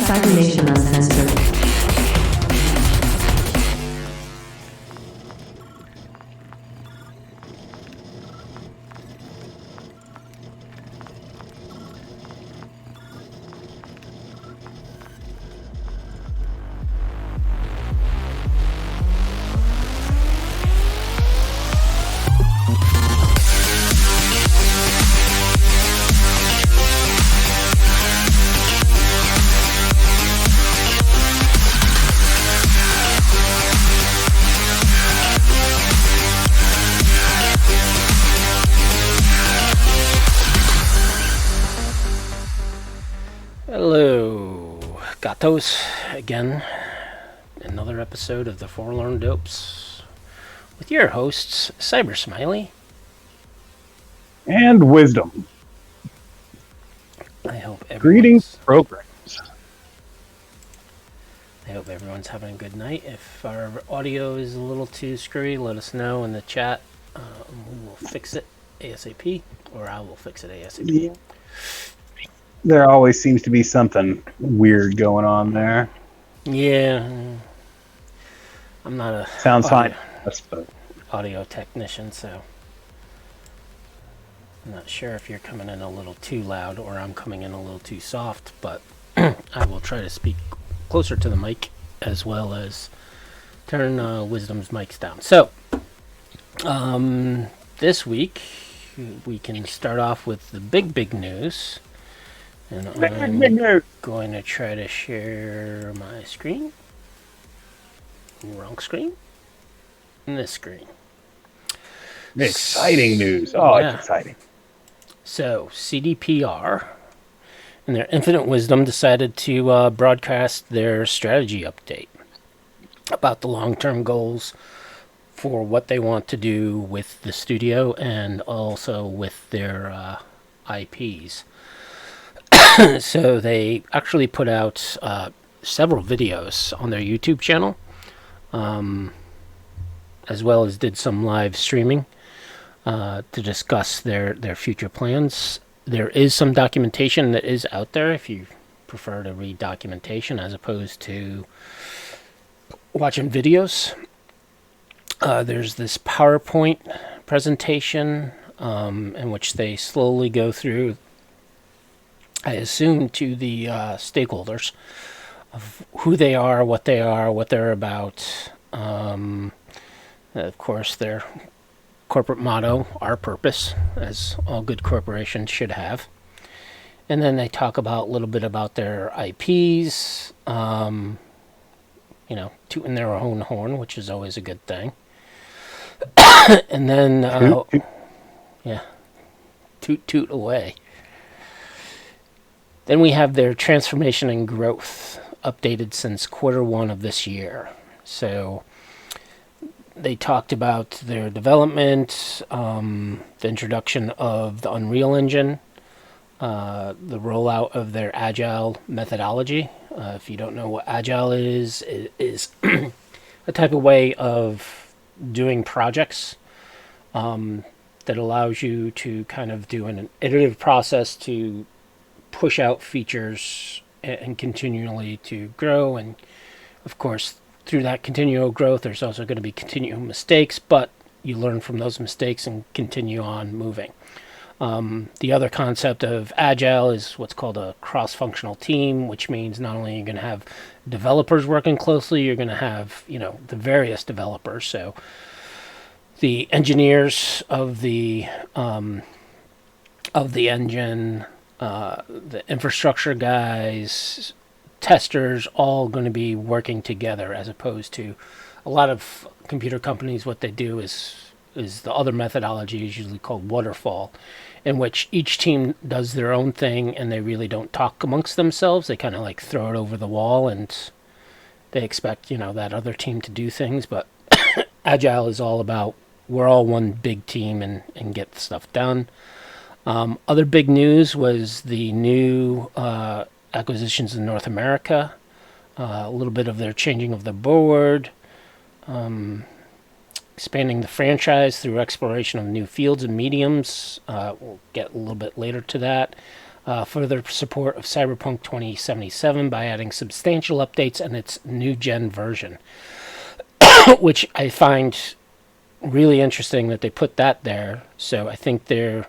Cybernation Uncensored. Hello, Gatos, again, another episode of the Forlorn Dopes with your hosts, Cybersmily and Wisdom. I hope Greetings, programs. I hope everyone's having a good night. If our audio is a little too screwy, let us know in the chat. We will fix it ASAP, or I will fix it ASAP. Yeah. There always seems to be something weird going on there. Yeah, I'm not a Sounds fine. audio technician, so I'm not sure if you're coming in a little too loud or I'm coming in a little too soft, but I will try to speak closer to the mic as well as turn Wisdom's mics down. So, this week we can start off with the big news. And I'm going to try to share my screen. Wrong screen. And this screen. Exciting news. Oh, yeah. It's exciting. So, CDPR, in their infinite wisdom, decided to broadcast their strategy update about the long-term goals for what they want to do with the studio and also with their IPs. So they actually put out several videos on their YouTube channel, as well as did some live streaming to discuss their future plans. There is some documentation that is out there if you prefer to read documentation as opposed to watching videos. There's this PowerPoint presentation in which they slowly go through, I assume, to the stakeholders of who they are, what they're about. Of course, their corporate motto, our purpose, as all good corporations should have. And then they talk about a little bit about their IPs, tooting their own horn, which is always a good thing. And then, toot away. Then we have their transformation and growth updated since Q1 of this year. So they talked about their development, the introduction of the Unreal Engine, the rollout of their Agile methodology. If you don't know what Agile is, it is a type of way of doing projects that allows you to kind of do an iterative process to push out features and continually to grow. And of course, through that continual growth, there's also going to be continual mistakes, but you learn from those mistakes and continue on moving. The other concept of Agile is what's called a cross-functional team, which means not only are you going to have developers working closely, you're going to have, the various developers. So the engineers of the engine, the infrastructure guys, testers, all going to be working together, as opposed to a lot of computer companies. What they do is the other methodology is usually called waterfall, in which each team does their own thing and they really don't talk amongst themselves. They kind of like throw it over the wall and they expect, that other team to do things. But Agile is all about we're all one big team and get stuff done. Other big news was the new acquisitions in North America, a little bit of their changing of the board, expanding the franchise through exploration of new fields and mediums. We'll get a little bit later to that. further support of Cyberpunk 2077 by adding substantial updates and its new-gen version, which I find really interesting that they put that there. So I think they're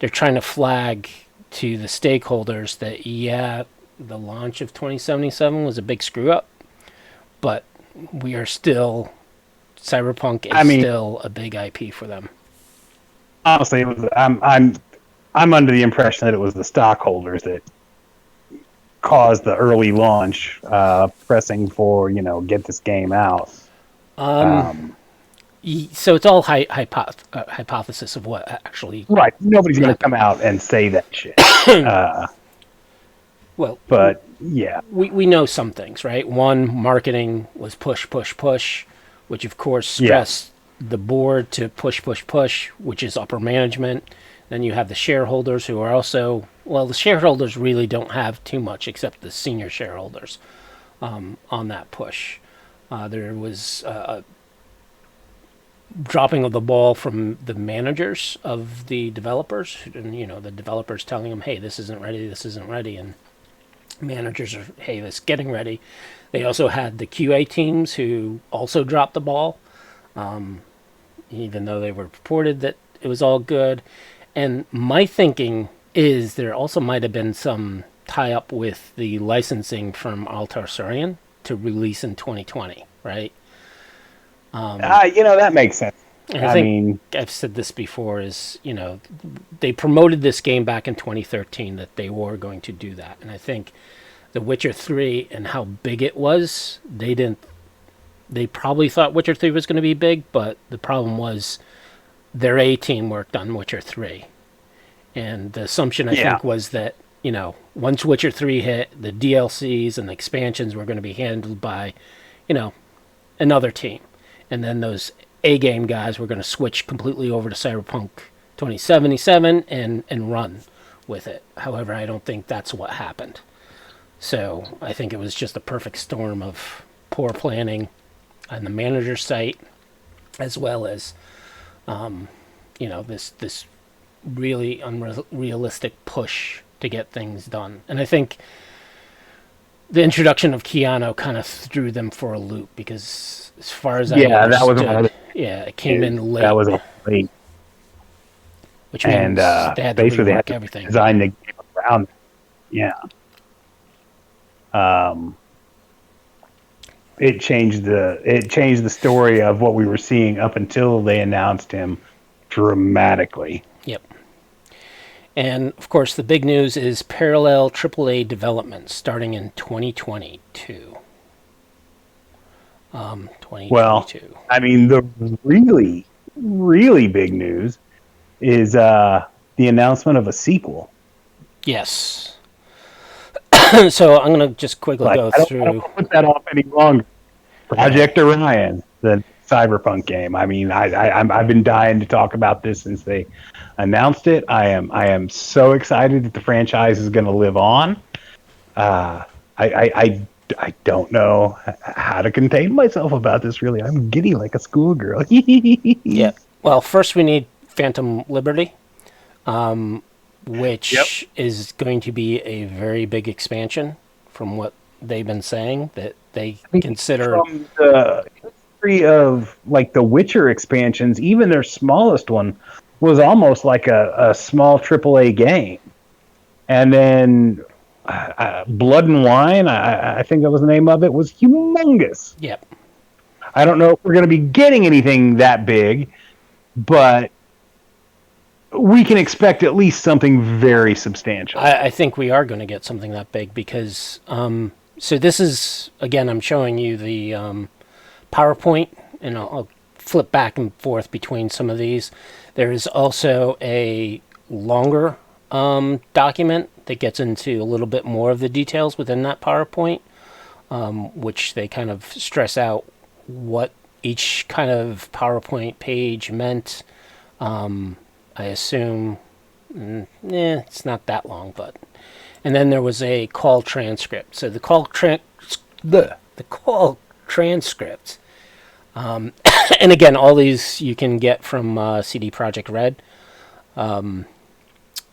trying to flag to the stakeholders that, yeah, the launch of 2077 was a big screw-up, but we are still... Cyberpunk is still a big IP for them. Honestly, I'm under the impression that it was the stockholders that caused the early launch, pressing for, get this game out. So it's all hypothesis of what actually... Right. Nobody's going to come out and say that shit. Well, but yeah. We know some things, right? One, marketing was push, which of course stressed the board to push, which is upper management. Then you have the shareholders who are also... Well, the shareholders really don't have too much except the senior shareholders on that push. There was a dropping of the ball from the managers of the developers, and the developers telling them, hey, this isn't ready, and managers are, hey, this is getting ready. They also had the QA teams who also dropped the ball, even though they were purported that it was all good. And my thinking is there also might have been some tie-up with the licensing from Altar Sarian to release in 2020, right? That makes sense. I think I've said this before is, they promoted this game back in 2013 that they were going to do that. And I think The Witcher 3 and how big it was, they probably thought Witcher 3 was going to be big, but the problem was their A team worked on Witcher 3. And the assumption, I think, was that, once Witcher 3 hit, the DLCs and the expansions were going to be handled by, another team. And then those A-game guys were going to switch completely over to Cyberpunk 2077 and run with it. However, I don't think that's what happened. So I think it was just a perfect storm of poor planning on the manager's site, as well as, this really unrealistic push to get things done. And I think the introduction of Keanu kind of threw them for a loop because, as far as I understood, it came in late. That was late, which means they had to rework everything. Design the game around. Yeah. It changed the story of what we were seeing up until they announced him dramatically. Yep. And of course, the big news is parallel AAA development starting in 2022. 2022. Well, the really, really big news is the announcement of a sequel. Yes. So I'm going to just quickly go through. I don't put that off any longer. Project Orion, the Cyberpunk game. I've been dying to talk about this since they announced it. I am so excited that the franchise is going to live on. I don't know how to contain myself about this. Really, I'm giddy like a schoolgirl. Yeah. Well, first we need Phantom Liberty. Which is going to be a very big expansion from what they've been saying that they consider. From the history of the Witcher expansions, even their smallest one was almost like a small AAA game. And then Blood and Wine, I think that was the name of it, was humongous. Yep. I don't know if we're going to be getting anything that big, but we can expect at least something very substantial. I think we are going to get something that big because, so this is, again, I'm showing you the PowerPoint, and I'll flip back and forth between some of these. There is also a longer document that gets into a little bit more of the details within that PowerPoint, which they kind of stress out what each kind of PowerPoint page meant. I assume, it's not that long, but... And then there was a call transcript. So the call transcript, and again, all these you can get from CD Projekt Red.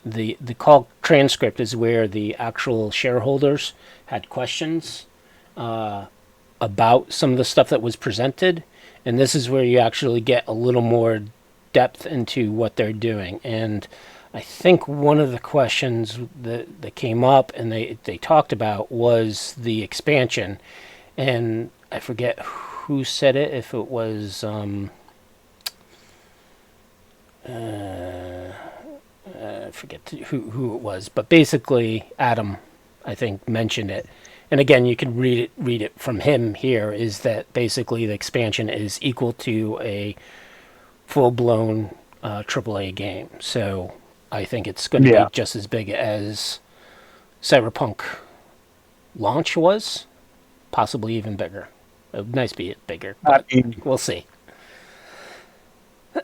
the call transcript is where the actual shareholders had questions about some of the stuff that was presented, and this is where you actually get a little more depth into what they're doing. And I think one of the questions that came up and they talked about was the expansion, and I forget who said it, if it was I forget who it was, but basically Adam, I think, mentioned it. And again, you can read it from him here, is that basically the expansion is equal to a full-blown AAA game. So I think it's going to be just as big as Cyberpunk launch was, possibly even bigger. It would nice be it bigger, but we'll see.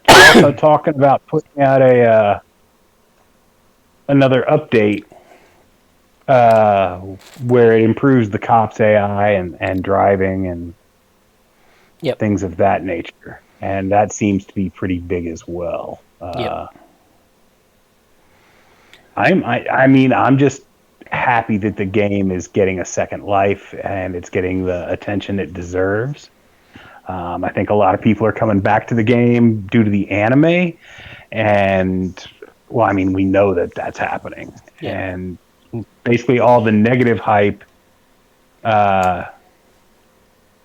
Also talking about putting out another update where it improves the cops AI and driving and things of that nature, and that seems to be pretty big as well. I mean, I'm just happy that the game is getting a second life and it's getting the attention it deserves. I think a lot of people are coming back to the game due to the anime, and well, I mean, we know that that's happening, and basically all the negative hype, like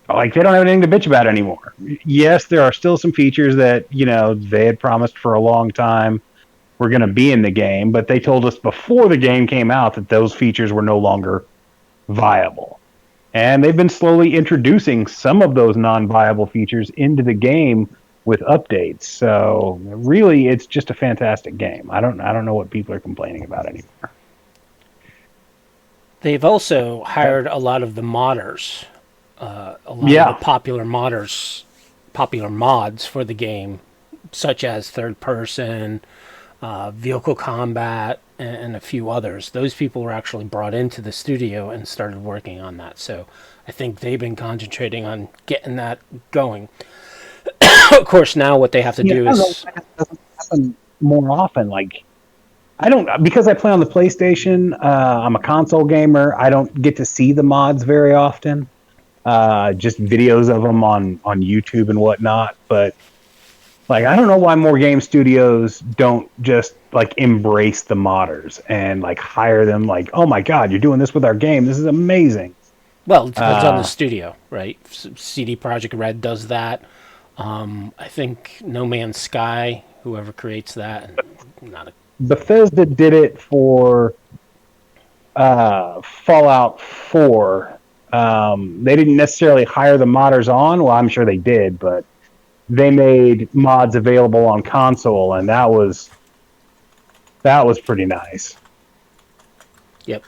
they don't have anything to bitch about anymore. Yes, there are still some features that, you know, they had promised for a long time were going to be in the game, but they told us before the game came out that those features were no longer viable. And they've been slowly introducing some of those non-viable features into the game with updates. So really, it's just a fantastic game. I don't know what people are complaining about anymore. They've also hired a lot of the modders, a lot of the popular mods for the game, such as third person, vehicle combat, and a few others. Those people were actually brought into the studio and started working on that. So I think they've been concentrating on getting that going. Of course, now what they have to do is... That doesn't happen more often. Like, I don't... Because I play on the PlayStation, I'm a console gamer, I don't get to see the mods very often. Just videos of them on YouTube and whatnot, but like, I don't know why more game studios don't just like embrace the modders and like hire them. Like, oh my god, you're doing this with our game. This is amazing. Well, it depends on the studio, right? CD Projekt Red does that. I think No Man's Sky, whoever creates that, Bethesda did it for Fallout 4. They didn't necessarily hire the modders on. Well, I'm sure they did, but they made mods available on console, and that was pretty nice. Yep.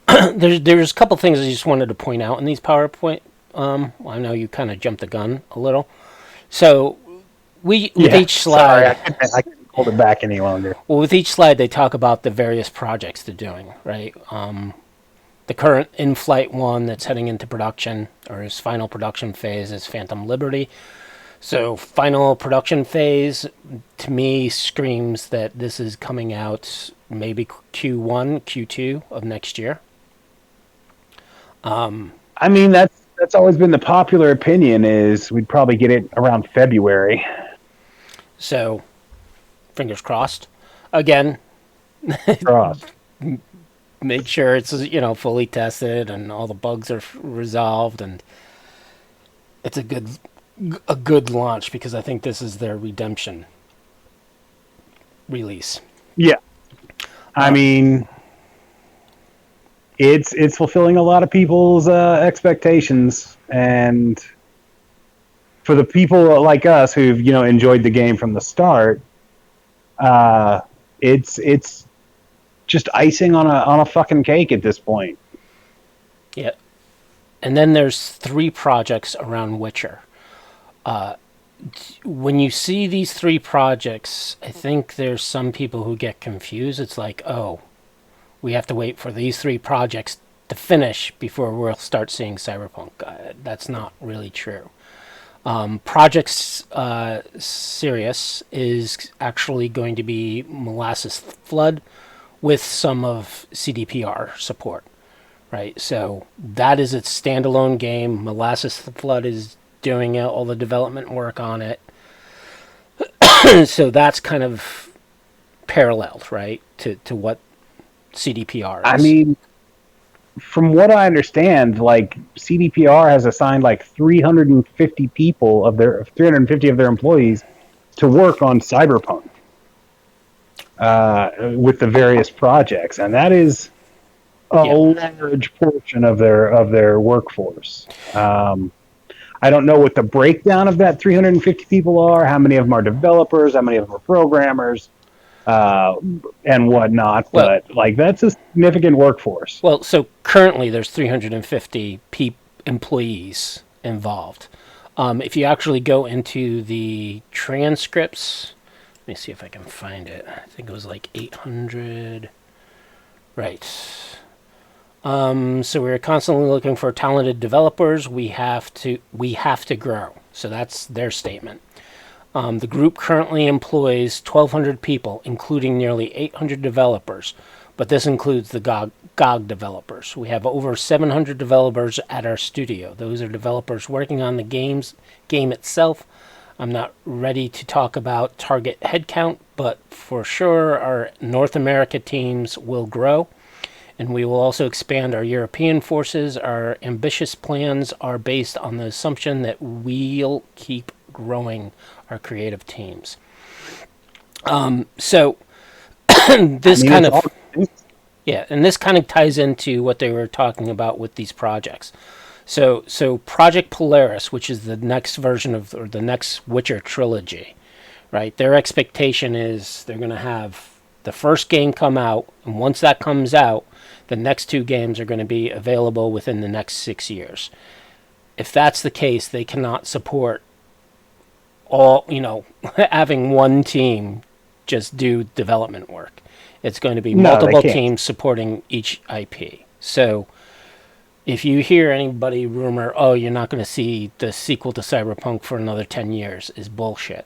There's a couple things I just wanted to point out in these PowerPoint. I know you kind of jumped the gun a little. So with each slide, sorry, I couldn't hold it back any longer. Well, with each slide, they talk about the various projects they're doing, right? The current in-flight one that's heading into production, or his final production phase, is Phantom Liberty. So final production phase, to me, screams that this is coming out maybe Q1, Q2 of next year. I mean, that's always been the popular opinion, is we'd probably get it around February. So, fingers crossed. Again, crossed. Make sure it's, fully tested and all the bugs are resolved, and it's a good launch, because I think this is their redemption release. Yeah. I mean, it's fulfilling a lot of people's expectations, and for the people like us who've enjoyed the game from the start, it's just icing on a fucking cake at this point. Yeah. And then there's 3 projects around Witcher. When you see these 3 projects, I think there's some people who get confused. It's like, oh, we have to wait for these 3 projects to finish before we'll start seeing Cyberpunk. That's not really true. Project Sirius is actually going to be Molasses Flood with some of CDPR support, right? So that is its standalone game. Molasses Flood is doing all the development work on it. So that's kind of paralleled, right, to what CDPR is. I mean, from what I understand, like CDPR has assigned like 350 people of their 350 of their employees to work on Cyberpunk with the various projects, and that is a large portion of their workforce. I don't know what the breakdown of that 350 people are. How many of them are developers? How many of them are programmers? And whatnot, but like that's a significant workforce. Well, so currently there's 350 employees involved. If you actually go into the transcripts, let me see if I can find it. I think it was like 800. Right. So we're constantly looking for talented developers. We have to grow. So that's their statement. The group currently employs 1,200 people, including nearly 800 developers, but this includes the GOG developers. We have over 700 developers at our studio. Those are developers working on the game itself. I'm not ready to talk about target headcount, but for sure our North America teams will grow, and we will also expand our European forces. Our ambitious plans are based on the assumption that we'll keep growing our creative teams. So this kind of and this kind of ties into what they were talking about with these projects. So Project Polaris, which is the next version of, or the next Witcher trilogy, right? Their expectation is they're going to have the first game come out, and once that comes out, the next two games are going to be available within the next 6 years. If that's the case, they cannot support all, having one team just do development work. It's going to be multiple teams supporting each IP. So if you hear anybody rumor, oh, you're not going to see the sequel to Cyberpunk for another 10 years, is bullshit.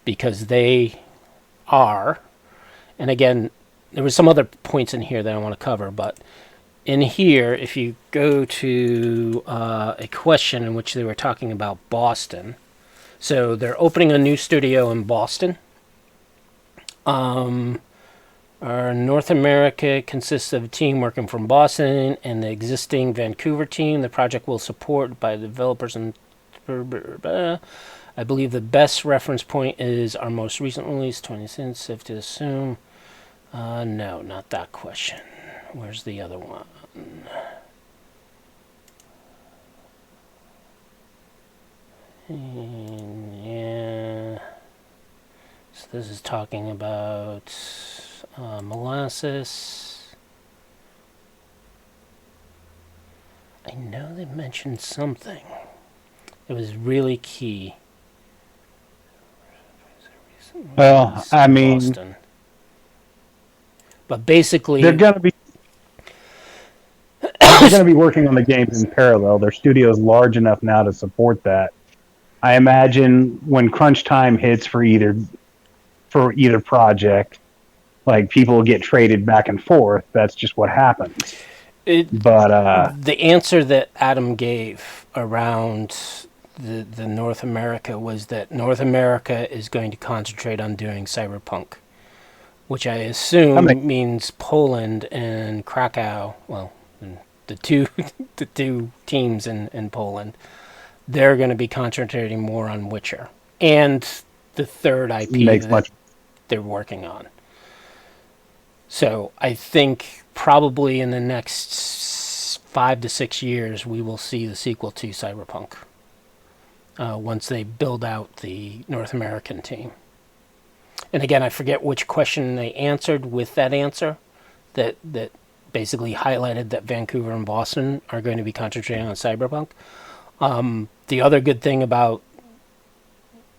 Because they are, and again, there was some other points in here that I want to cover, but in here, if you go to a question in which they were talking about Boston, so they're opening a new studio in Boston. Our North America consists of a team working from Boston and the existing Vancouver team. The project will support by developers and I believe the best reference point is our most recent release, 20 cents, safe to assume. No, not that question. Where's the other one? Yeah. So this is talking about molasses. I know they mentioned something. It was really key. Well, I mean, Boston. But basically, they're gonna be working on the games in parallel. Their studio is large enough now to support that. I imagine when crunch time hits for either project, like people get traded back and forth. That's just what happens. But the answer that Adam gave around the North America was that North America is going to concentrate on doing Cyberpunk, which I assume means Poland and Krakow. Well, the two teams in Poland, they're going to be concentrating more on Witcher and the third IP that they're working on. So I think probably in the next 5 to 6 years, we will see the sequel to Cyberpunk once they build out the North American team. And again, I forget which question they answered with that answer that basically highlighted that Vancouver and Boston are going to be concentrating on Cyberpunk. The other good thing about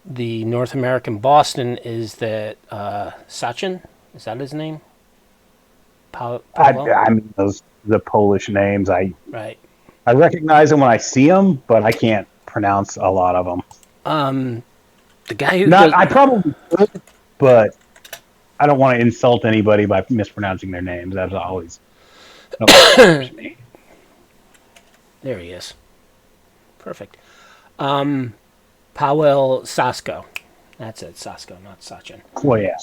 the North American Boston is that Sachin, is that his name? I mean, the Polish names. Right. I recognize them when I see them, but I can't pronounce a lot of them. The guy who I probably could, but I don't want to insult anybody by mispronouncing their names. That's always me. There he is. Perfect. Powell Sasko. That's it, Sasko, not Sachin. Well, yeah.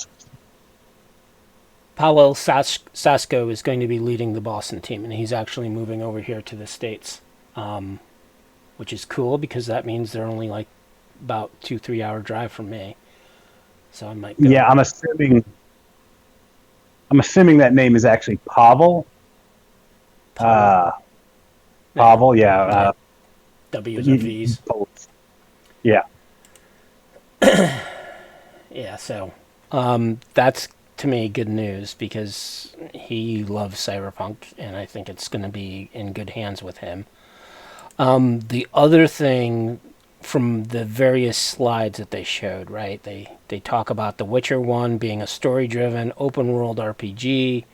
Powell Sasko is going to be leading the Boston team, and he's actually moving over here to the States, which is cool because that means they're only like about 2-3 hour drive from me. So I might go. Yeah, I'm assuming that name is actually Pavel. Pavel, yeah. W's or V's. Yeah. Yeah, so that's, to me, good news because he loves Cyberpunk, and I think it's going to be in good hands with him. The other thing from the various slides that they showed, right, they talk about The Witcher 1 being a story-driven, open-world RPG.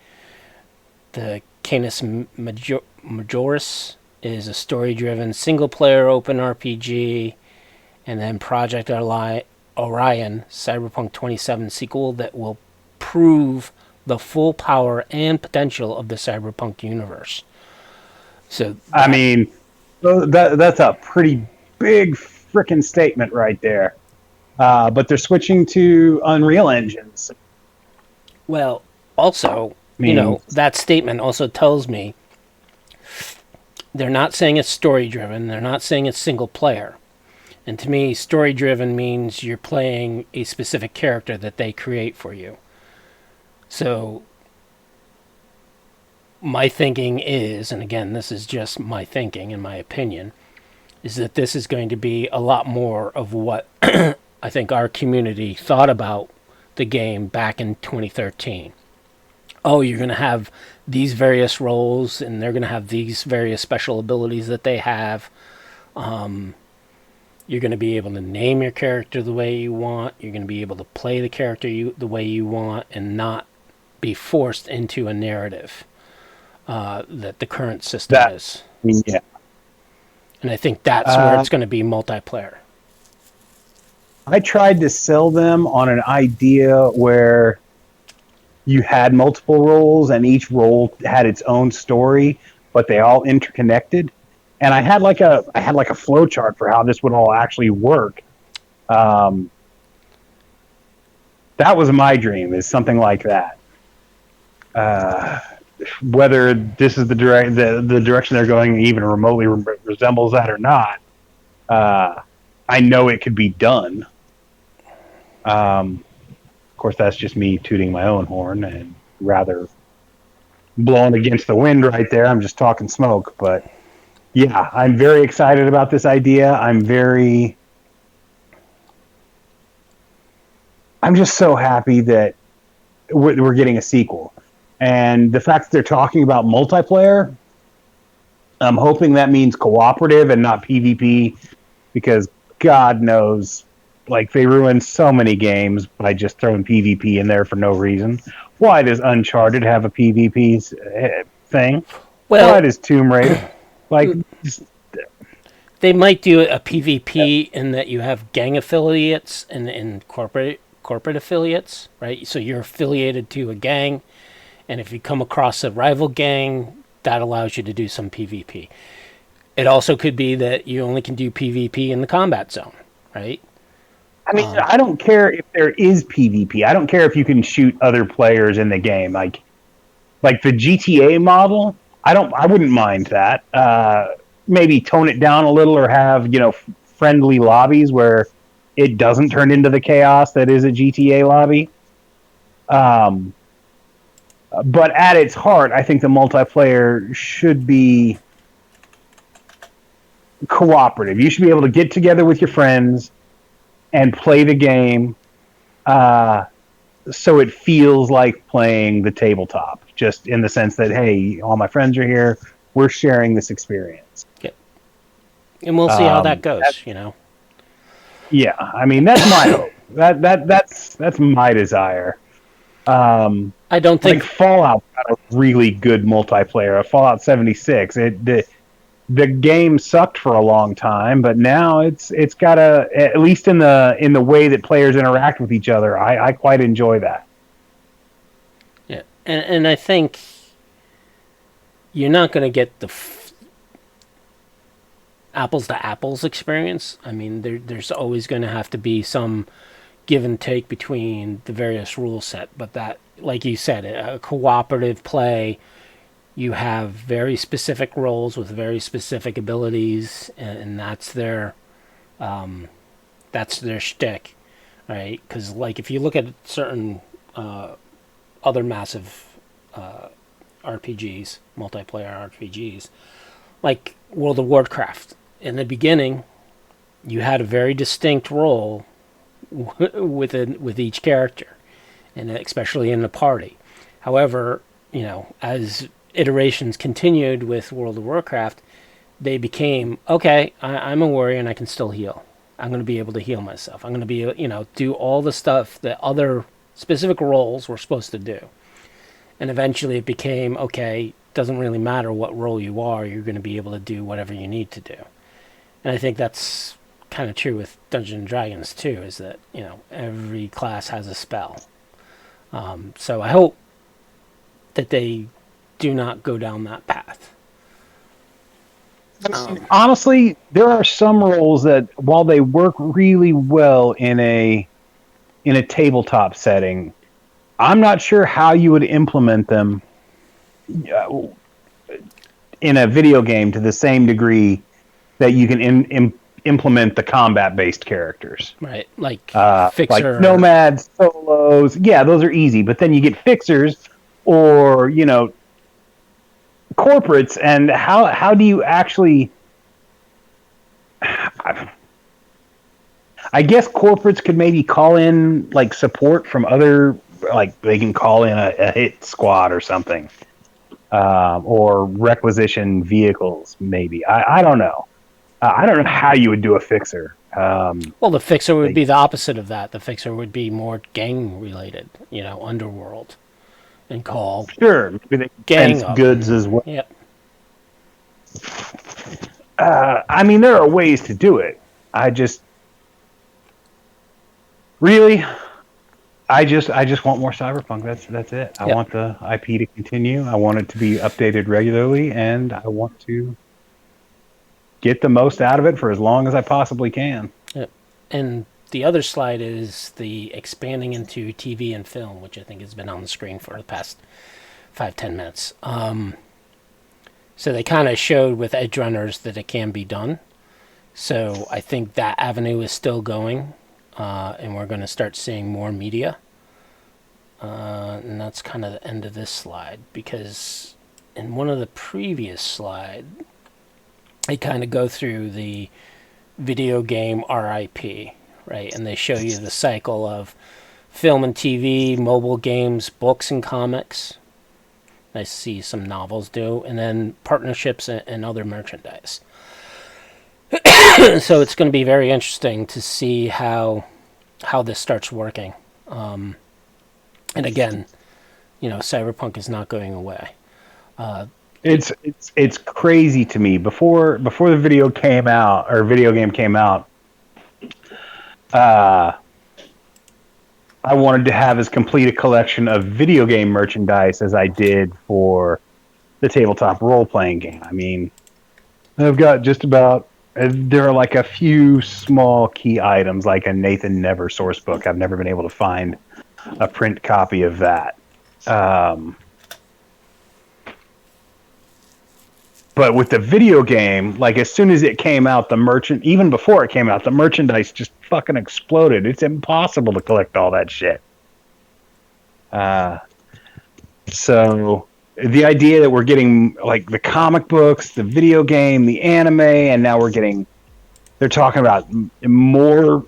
The Canis Majoris is a story-driven, single-player open RPG. And then Project Orion, Cyberpunk 2077 sequel that will prove the full power and potential of the Cyberpunk universe. So I mean, that's a pretty big frickin' statement right there. But they're switching to Unreal engines. Well, also, that statement also tells me they're not saying it's story-driven. They're not saying it's single-player. And to me, story-driven means you're playing a specific character that they create for you. So my thinking is, and again, this is just my thinking and my opinion, is that this is going to be a lot more of what I think our community thought about the game back in 2013. Oh, you're going to have these various roles, and they're going to have these various special abilities that they have. You're going to be able to name your character the way you want. You're going to be able to play the character the way you want and not be forced into a narrative that the current system is. Yeah. And I think that's where it's going to be multiplayer. I tried to sell them on an idea where you had multiple roles and each role had its own story, but they all interconnected. And I had like a flow chart for how this would all actually work. That was my dream, is something like that. Whether this is the direction they're going even remotely resembles that or not, I know it could be done. Of course, that's just me tooting my own horn and rather blowing against the wind right there. I'm just talking smoke, but yeah, I'm very excited about this idea. I'm just so happy that we're getting a sequel. And the fact that they're talking about multiplayer, I'm hoping that means cooperative and not PvP, because God knows, like, they ruined so many games by just throwing PvP in there for no reason. Why does Uncharted have a PvP thing? Well, why does Tomb Raider? Like, they might do a PvP in that you have gang affiliates and corporate affiliates, right? So you're affiliated to a gang, and if you come across a rival gang, that allows you to do some PvP. It also could be that you only can do PvP in the combat zone, right? I mean, I don't care if there is PvP. I don't care if you can shoot other players in the game. Like the GTA model, I wouldn't mind that. Maybe tone it down a little, or have, friendly lobbies where it doesn't turn into the chaos that is a GTA lobby. But at its heart, I think the multiplayer should be cooperative. You should be able to get together with your friends and play the game so it feels like playing the tabletop, just in the sense that, hey, all my friends are here, we're sharing this experience. Yeah. And we'll see how that goes, Yeah, I mean, that's my hope. That's my desire. I don't think Fallout got a really good multiplayer. Fallout 76. the game sucked for a long time, but now it's got a, at least in the way that players interact with each other. I quite enjoy that. Yeah, and I think you're not going to get the apples to apples experience. I mean, there's always going to have to be some give and take between the various rule set, but that, like you said, a cooperative play, you have very specific roles with very specific abilities, and that's their shtick, right? Because like if you look at certain other massive RPGs, multiplayer RPGs, like World of Warcraft, in the beginning, you had a very distinct role with each character, and especially in the party. However, as iterations continued with World of Warcraft, they became, okay, I'm a warrior and I can still heal. I'm going to be able to heal myself. I'm going to be, do all the stuff that other specific roles were supposed to do. And eventually it became, okay, doesn't really matter what role you are, you're going to be able to do whatever you need to do. And I think that's kind of true with Dungeons and Dragons too, is that, every class has a spell. So I hope that they do not go down that path. Honestly, there are some roles that, while they work really well in a tabletop setting, I'm not sure how you would implement them in a video game to the same degree that you can implement the combat-based characters. Right, like Fixer. Like nomads, solos. Yeah, those are easy. But then you get fixers or, corporates, and how do you actually... I guess corporates could maybe call in like support from other, like they can call in a hit squad or something, or requisition vehicles maybe. I don't know. I don't know how you would do a fixer. Well, the fixer would be the opposite of that. The fixer would be more gang related, underworld, and call. Sure, maybe they gang goods as well. Yep. I mean, there are ways to do it. I just want more Cyberpunk. That's it. I want the IP to continue. I want it to be updated regularly, and I want to get the most out of it for as long as I possibly can. Yep. And the other slide is the expanding into TV and film, which I think has been on the screen for the past 5-10 minutes. So they kind of showed with edgerunners that it can be done. So I think that avenue is still going, and we're going to start seeing more media. And that's kind of the end of this slide, because in one of the previous slides, they kind of go through the video game RIP, right? And they show you the cycle of film and TV, mobile games, books and comics. I see some novels do, and then partnerships and other merchandise. So it's going to be very interesting to see how this starts working. And again, Cyberpunk is not going away. It's crazy to me. Before the video game came out, I wanted to have as complete a collection of video game merchandise as I did for the tabletop role-playing game. I mean, I've got just about... There are like a few small key items, like a Nathan Never source book. I've never been able to find a print copy of that. But with the video game, like as soon as it came out, even before it came out, the merchandise just fucking exploded. It's impossible to collect all that shit. So the idea that we're getting like the comic books, the video game, the anime, and now they're talking about more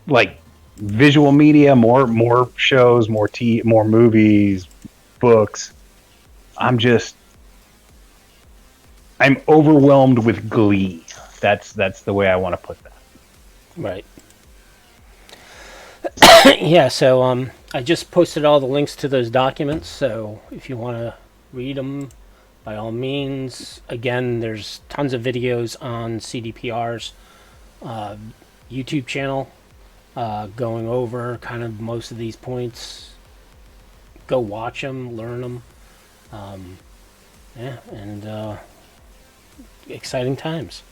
like visual media, more shows, more movies, books. I'm overwhelmed with glee. That's the way I want to put that. Right. Yeah, so I just posted all the links to those documents, so if you want to read them by all means. Again, there's tons of videos on CDPR's YouTube channel going over kind of most of these points. Go watch them, learn them. Yeah, and exciting times.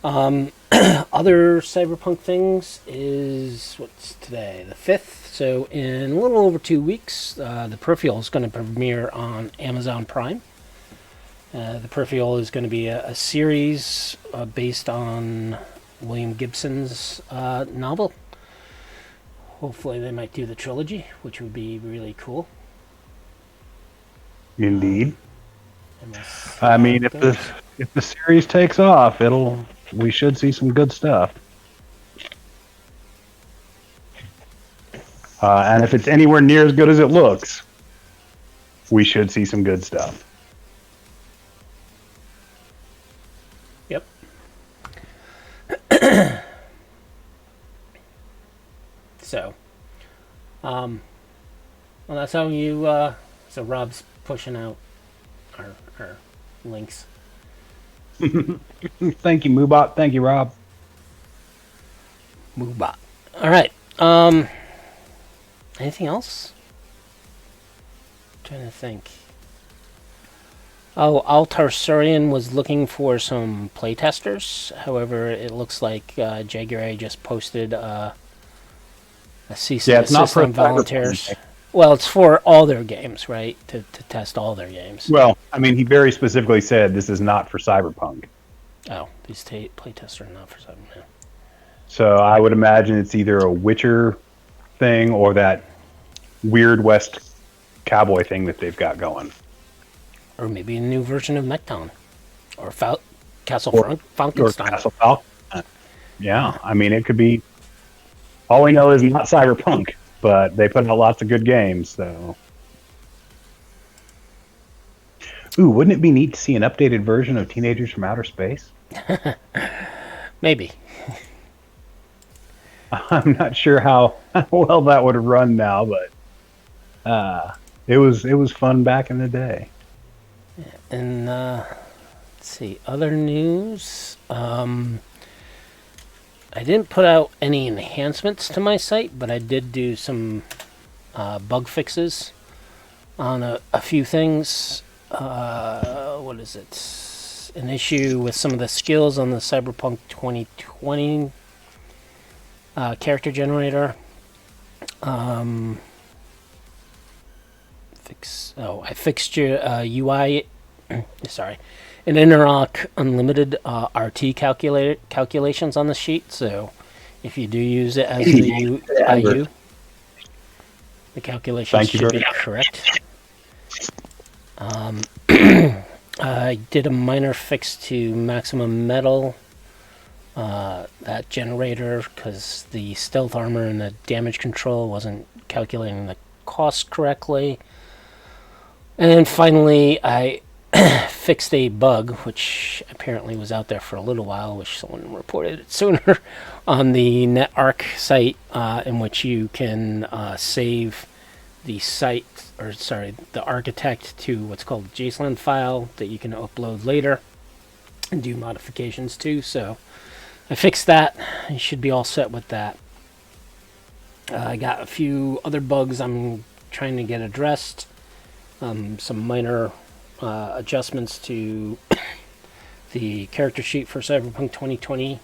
Other Cyberpunk things is, what's today? The 5th. So in a little over 2 weeks, the Peripheral is going to premiere on Amazon Prime. The Peripheral is going to be a series based on William Gibson's novel. Hopefully they might do the trilogy, which would be really cool. Indeed. I mean, if the series takes off, we should see some good stuff. And if it's anywhere near as good as it looks, we should see some good stuff. Yep. So, well, that's how you. So Rob's pushing out our links. Thank you, Moobot. Thank you, Rob. Moobot. All right. Anything else? I'm trying to think. Oh, Altarsurian was looking for some playtesters. However, it looks like Jaguar just posted a cease and desist on volunteers. Well, it's for all their games, right? To test all their games. Well, I mean, he very specifically said this is not for Cyberpunk. Oh, these playtests are not for Cyberpunk. So I would imagine it's either a Witcher thing or that Weird West cowboy thing that they've got going. Or maybe a new version of Mechton. Or Castle Frankenstein. Or Castle Falcon. Yeah, I mean, it could be... All we know is not Cyberpunk, but they put out lots of good games, so... Ooh, wouldn't it be neat to see an updated version of Teenagers from Outer Space? Maybe. I'm not sure how well that would run now, but it was fun back in the day. And let's see, other news. I didn't put out any enhancements to my site, but I did do some bug fixes on a few things. What is it? An issue with some of the skills on the Cyberpunk 2020 character generator. I fixed your UI. Sorry, an Interlock Unlimited RT calculations on the sheet. So if you do use it as the IU, the calculations should be correct. I did a minor fix to Maximum Metal, that generator, because the stealth armor and the damage control wasn't calculating the cost correctly. And finally, I fixed a bug, which apparently was out there for a little while. Wish someone reported it sooner, on the NetArc site, in which you can save the site, the architect, to what's called a JSON file that you can upload later and do modifications to. So I fixed that. You should be all set with that. I got a few other bugs I'm trying to get addressed. Some minor adjustments to the character sheet for Cyberpunk 2020.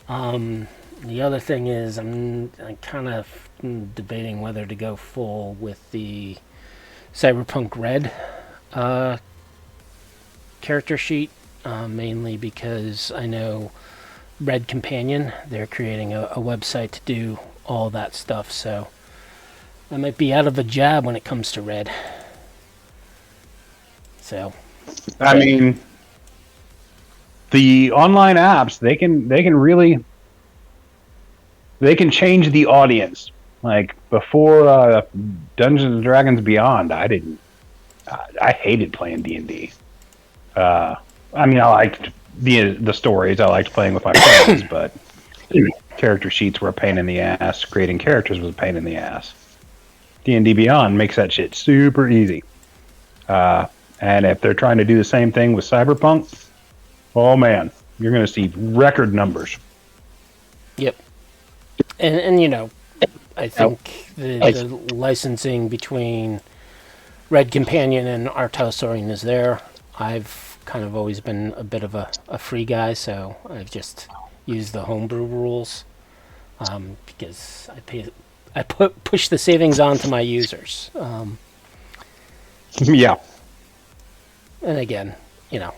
The other thing is I'm kind of debating whether to go full with the Cyberpunk Red character sheet, mainly because I know Red Companion, they're creating a website to do all that stuff, so I might be out of a job when it comes to Red. So, I mean, the online apps, they can change the audience. Like before Dungeons and Dragons Beyond, I hated playing D&D. I mean, I liked the stories. I liked playing with my friends, but character sheets were a pain in the ass. Creating characters was a pain in the ass. D&D Beyond makes that shit super easy. And if they're trying to do the same thing with Cyberpunk, oh man, you're going to see record numbers. Yep. And you know, I think the licensing between Red Companion and Artausorian is there. I've kind of always been a bit of a free guy, so I've just used the homebrew rules because I push the savings on to my users. Yeah. And again, you know,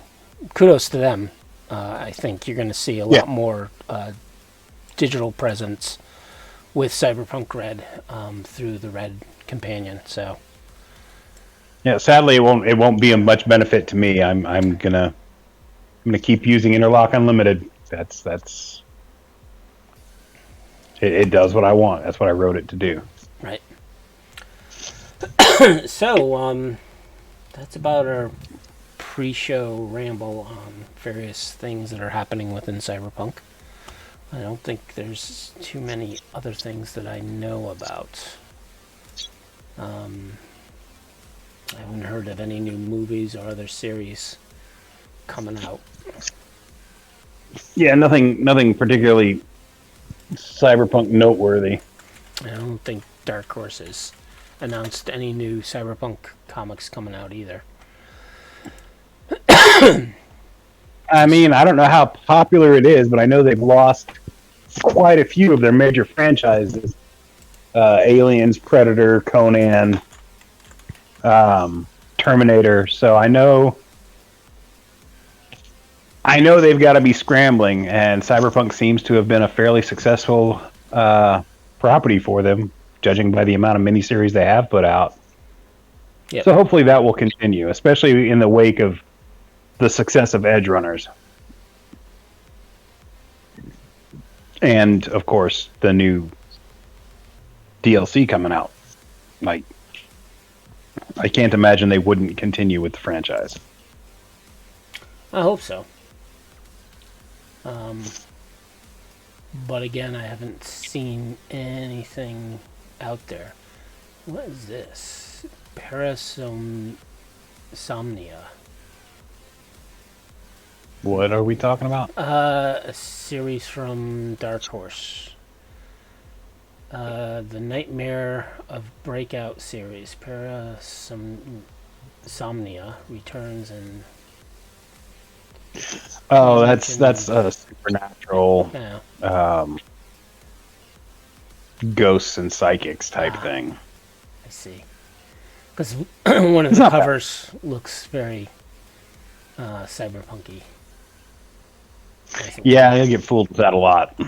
kudos to them. I think you're going to see a lot more digital presence with Cyberpunk Red through the Red Companion. So, yeah. Sadly, it won't be a much benefit to me. I'm gonna keep using Interlock Unlimited. It does what I want. That's what I wrote it to do. right. So, that's about our pre-show ramble on various things that are happening within Cyberpunk. I don't think there's too many other things that I know about. I haven't heard of any new movies or other series coming out. Yeah, nothing particularly Cyberpunk noteworthy. I don't think Dark Horse has announced any new Cyberpunk comics coming out either. I mean, I don't know how popular it is, but I know they've lost quite a few of their major franchises. Aliens, Predator, Conan, Terminator. So I know they've got to be scrambling, and Cyberpunk seems to have been a fairly successful property for them, judging by the amount of miniseries they have put out. Yep. So hopefully that will continue, especially in the wake of the success of Edgerunners. And, of course, the new DLC coming out. Like, I can't imagine they wouldn't continue with the franchise. I hope so. But again, I haven't seen anything out there. What is this? Parasomnia. What are we talking about? A series from Dark Horse. The Nightmare of Breakout series. Parasomnia returns in... Oh, that's a supernatural ghosts and psychics type thing. I see. Because one of the covers looks very cyberpunky. Yeah, you'll get fooled with that a lot.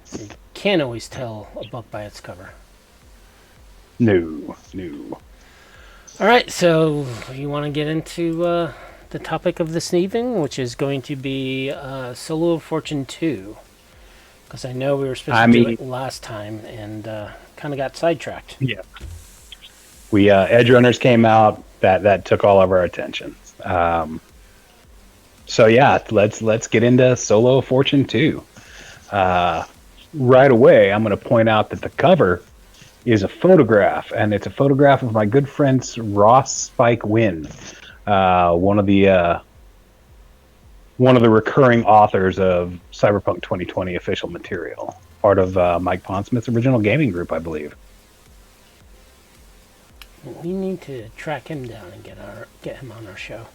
So you can't always tell a book by its cover. No. All right, so you want to get into the topic of this evening, which is going to be Solo of Fortune 2. Because I know we were supposed to do it last time and kind of got sidetracked. Yeah. We Edgerunners came out. That took all of our attention. So yeah, let's get into Solo of Fortune 2. Right away, I'm going to point out that the cover is a photograph, and it's a photograph of my good friend Ross Spike Wynn, one of the recurring authors of Cyberpunk 2020 official material, part of Mike Pondsmith's original gaming group, I believe. We need to track him down and get him on our show.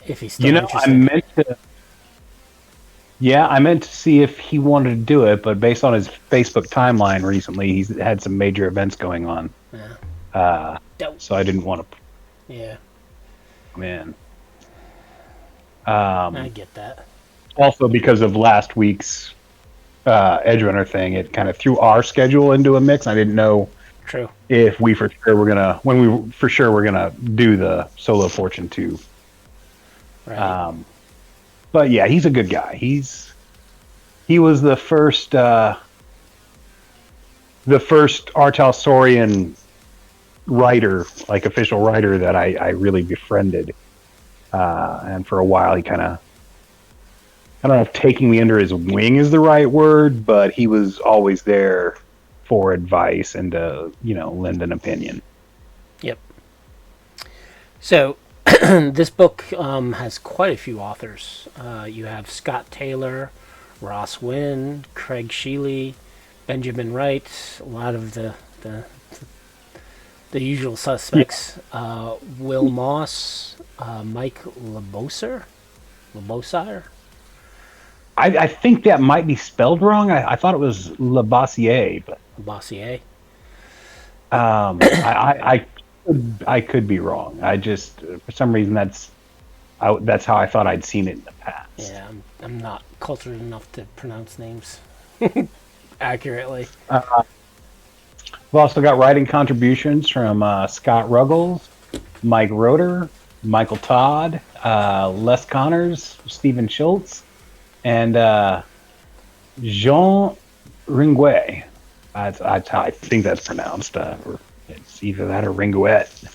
If he's still interested. I meant to see if he wanted to do it, but based on his Facebook timeline recently, he's had some major events going on. Yeah. So I didn't want to. Yeah. Man. I get that. Also, because of last week's Edgerunner thing, it kind of threw our schedule into a mix. I didn't know if we for sure were gonna do the Solo Fortune 2. Right. But yeah, he's a good guy. He was the first Artausorian writer, like official writer, that I really befriended. And for a while, he kind of I don't know if taking me under his wing is the right word, but he was always there for advice and to, lend an opinion. Yep. So this book has quite a few authors. You have Scott Taylor, Ross Wynn, Craig Shealy, Benjamin Wright, a lot of the usual suspects. Will Moss, Mike Labosire. I think that might be spelled wrong. I thought it was Labossiere, but Labossiere. I could be wrong. I just for some reason that's how I thought I'd seen it in the past. Yeah, I'm not cultured enough to pronounce names accurately. We've also got writing contributions from Scott Ruggles, Mike Roeder, Michael Todd, Les Connors, Stephen Schultz, and Jean Ringuet. That's how I think that's pronounced. Or it's either that or Ringuet.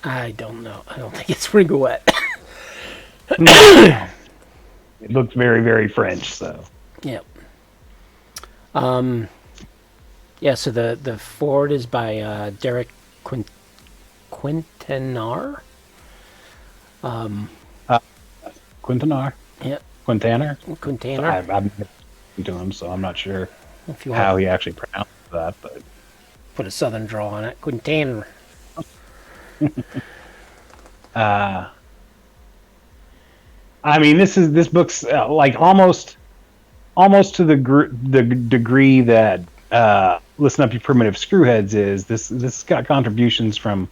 I don't know. I don't think it's Ringuet. It looks very, very French. So. Yep. Yeah. So the forward is by Derek Quintanar. Quintanar. Yep. Quintanar. Quintanar. I've been to him, so I'm not sure If you how he actually pronounced that, but put a southern draw on it, Quintanar. I mean, this book's like almost to the degree that Listen Up, You Primitive Screwheads is. This has got contributions from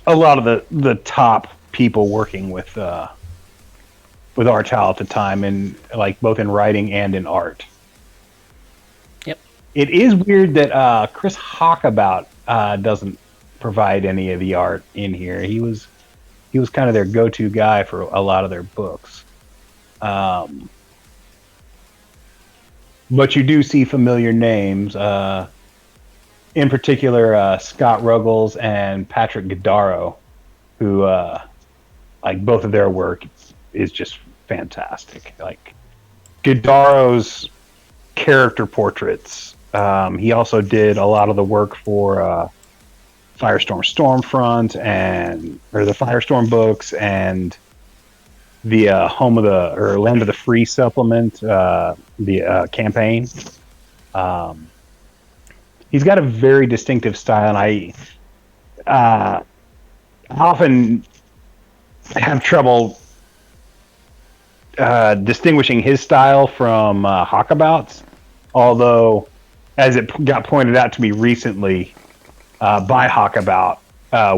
a lot of the top people working with our child at the time, and like both in writing and in art. Yep. It is weird that Chris Hockabout doesn't provide any of the art in here. He was kind of their go-to guy for a lot of their books. But you do see familiar names. In particular, Scott Ruggles and Patrick Godaro, who like both of their work is just fantastic. Like Godaro's character portraits. He also did a lot of the work for Firestorm Stormfront or the Firestorm books and the Land of the Free supplement, the campaign. He's got a very distinctive style, and I often have trouble distinguishing his style from Hockabout's, although, as it got pointed out to me recently by Hockabout,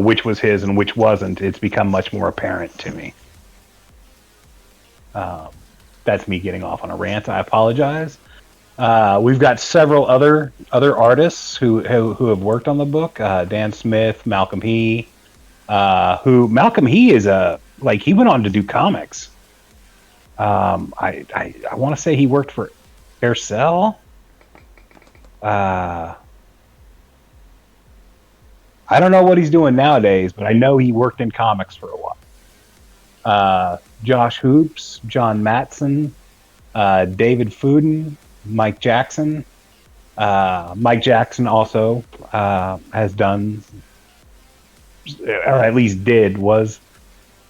which was his and which wasn't, it's become much more apparent to me. That's me getting off on a rant. I apologize. We've got several other artists who have worked on the book. Dan Smith, Malcolm He, Malcolm He is he went on to do comics. I want to say he worked for Aircel. I don't know what he's doing nowadays, but I know he worked in comics for a while. Josh Hoops, John Matson, David Fuden, Mike Jackson. Mike Jackson also has done, or at least was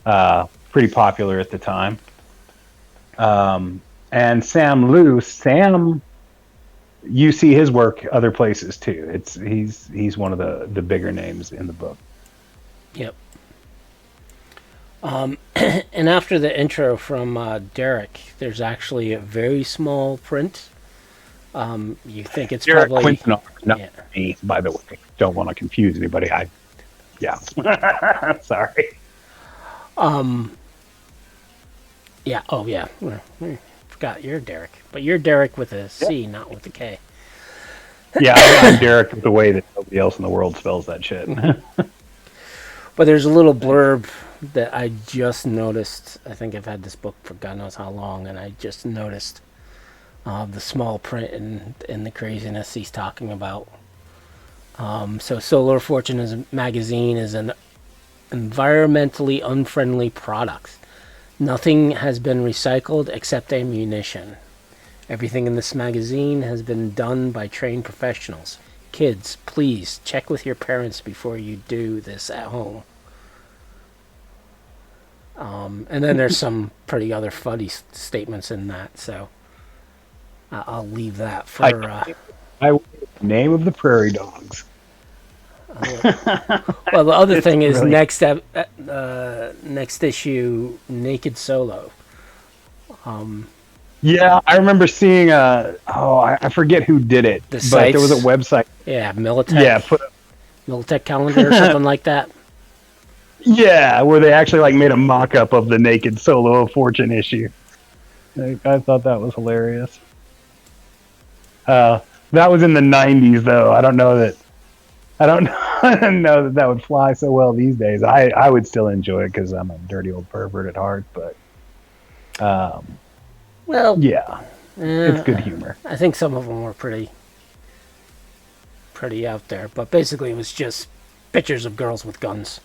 pretty popular at the time. And Sam Liu. Sam, you see his work other places too. He's one of the bigger names in the book. Yep. And after the intro from Derek, there's actually a very small print. You think it's Derek probably Quintanar, not me, by the way. Don't want to confuse anybody. Sorry. Yeah. Oh, yeah. Forgot you're Derek, but you're Derek with a C, not with a K. Yeah, I'm Derek the way that nobody else in the world spells that shit. But there's a little blurb that I just noticed. I think I've had this book for God knows how long, and I just noticed the small print and the craziness he's talking about. So Solar Fortune magazine is an environmentally unfriendly product Nothing has been recycled except ammunition. Everything in this magazine has been done by trained professionals. Kids, please check with your parents before you do this at home. And then there's some pretty other funny statements in that, so I'll leave that for. Name of the prairie dogs. Well, the other thing is really... next issue, Naked Solo. Yeah, I remember seeing I forget who did it, but there was a website. Yeah, Militech. Yeah, Militech calendar or something like that. Yeah, where they actually like made a mock-up of the Naked Solo of Fortune issue. I thought that was hilarious. That was in the 90s, though. I don't know that that would fly so well these days. I would still enjoy it because I'm a dirty old pervert at heart, but well, yeah, it's good humor. I think some of them were pretty out there, but basically it was just pictures of girls with guns.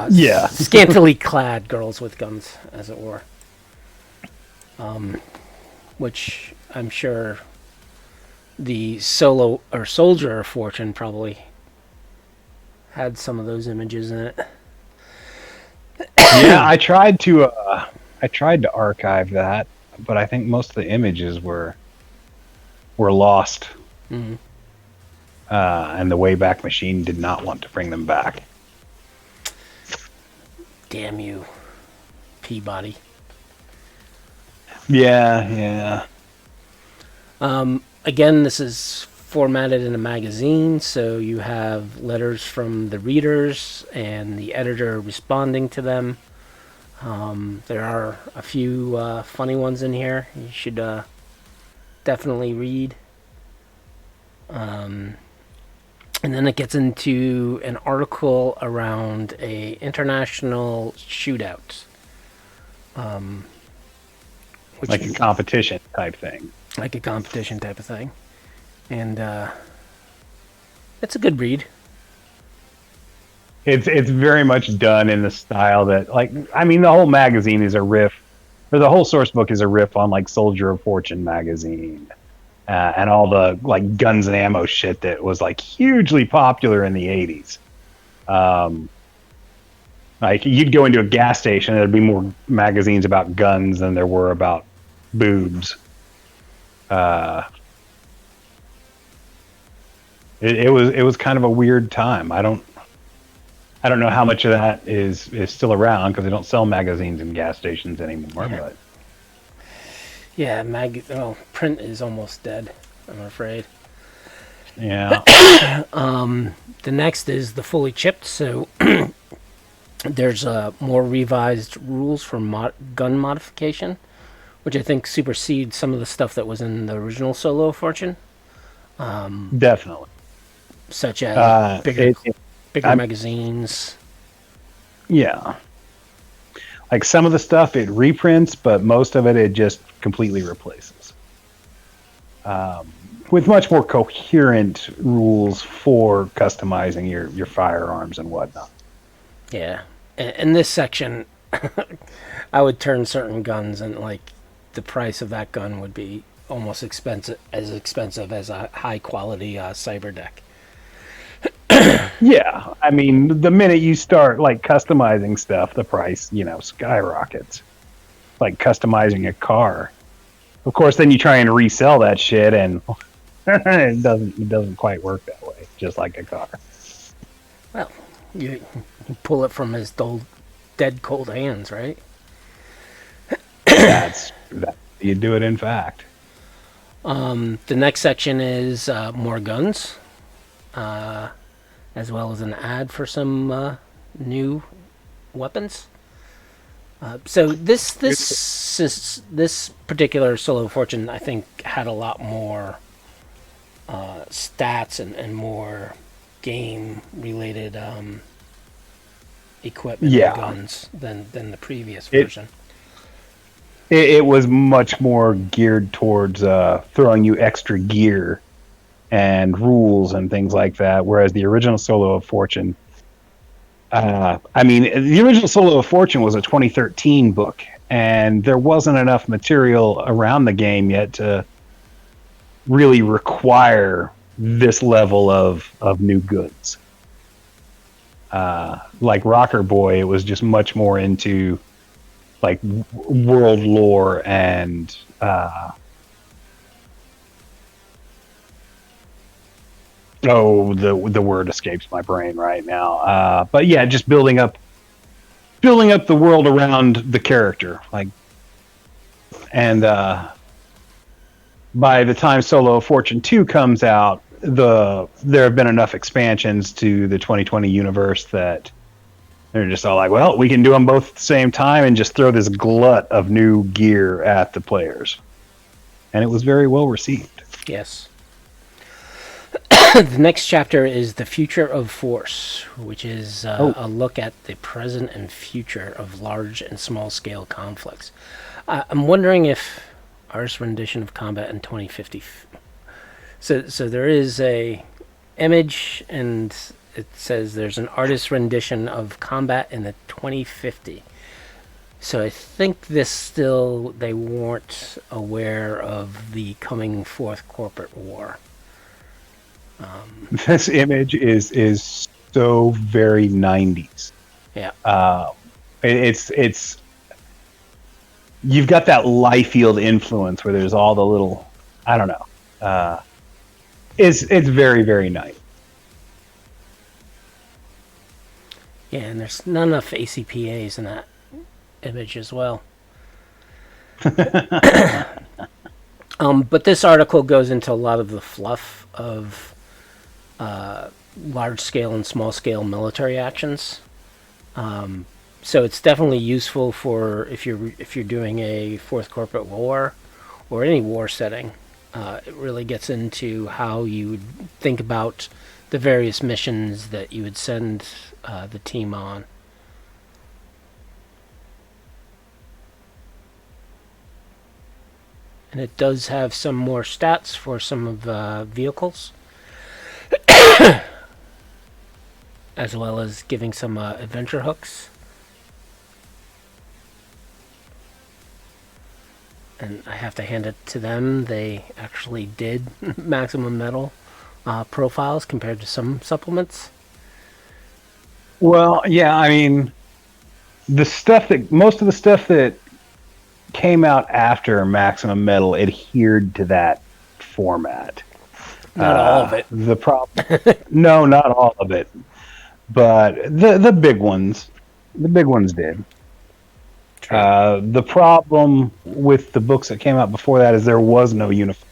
Yeah, scantily clad girls with guns, as it were. Which I'm sure the Soldier of Fortune probably had some of those images in it. Yeah, I tried to archive that, but I think most of the images were lost. Mm-hmm. And the Wayback Machine did not want to bring them back. Damn you, Peabody. Yeah. Again, this is formatted in a magazine, so you have letters from the readers and the editor responding to them. There are a few funny ones in here you should definitely read. And then it gets into an article around a international shootout. Like a competition type thing. Like a competition type of thing. And it's a good read. It's very much done in the style that, like, I mean, the whole magazine is a riff, or the whole source book is a riff on, like, Soldier of Fortune magazine. And all the like guns and ammo shit that was like hugely popular in the 80s. Like you'd go into a gas station, there'd be more magazines about guns than there were about boobs. It was kind of a weird time. I don't know how much of that is still around because they don't sell magazines in gas stations anymore. Yeah. But yeah, print is almost dead, I'm afraid. Yeah. The next is the Fully Chipped, so there's more revised rules for gun modification, which I think supersedes some of the stuff that was in the original Solo of Fortune. Definitely. Such as bigger magazines. Yeah. Like some of the stuff it reprints, but most of it just completely replaces. With much more coherent rules for customizing your firearms and whatnot. Yeah. In this section, I would turn certain guns and like the price of that gun would be almost expensive as a high quality cyber deck. Yeah, I mean, the minute you start like customizing stuff, the price, skyrockets. Like customizing a car. Of course, then you try and resell that shit, and it doesn't quite work that way. Just like a car. Well, you pull it from his dead cold hands, right? That you do it, in fact. The next section is more guns. As well as an ad for some new weapons. So this particular Solo of Fortune, I think, had a lot more stats and more game-related equipment and guns than the previous version. It was much more geared towards throwing you extra gear and rules and things like that, whereas the original Solo of Fortune I mean, the original Solo of Fortune was a 2013 book, and there wasn't enough material around the game yet to really require this level of new goods. Like Rocker Boy, it was just much more into like world lore and the word escapes my brain right now. But yeah, just building up the world around the character, like, and by the time Solo of Fortune 2 comes out, there have been enough expansions to the 2020 universe that they're just all like, well, we can do them both at the same time and just throw this glut of new gear at the players. And it was very well received. Yes. The next chapter is The Future of Force, which is a look at the present and future of large and small-scale conflicts. I'm wondering if artist rendition of combat in 2050. So there is a image, and it says there's an artist rendition of combat in the 2050. So I think they weren't aware of the coming fourth corporate war. This image is so very 90s. Yeah. It's you've got that Liefeld influence where there's all the little, I don't know. It's very, very nice. Yeah, and there's not enough ACPAs in that image as well. But this article goes into a lot of the fluff of large-scale and small-scale military actions. So it's definitely useful for if you're doing a fourth corporate war or any war setting. It really gets into how you would think about the various missions that you would send the team on. And it does have some more stats for some of the vehicles, as well as giving some adventure hooks. And I have to hand it to them. They actually did maximum metal profiles compared to some supplements. Well, yeah, I mean, most of the stuff that came out after Maximum Metal adhered to that format. Not all of it. The problem, no, not all of it, but the big ones did. The problem with the books that came out before that is there was no uniform.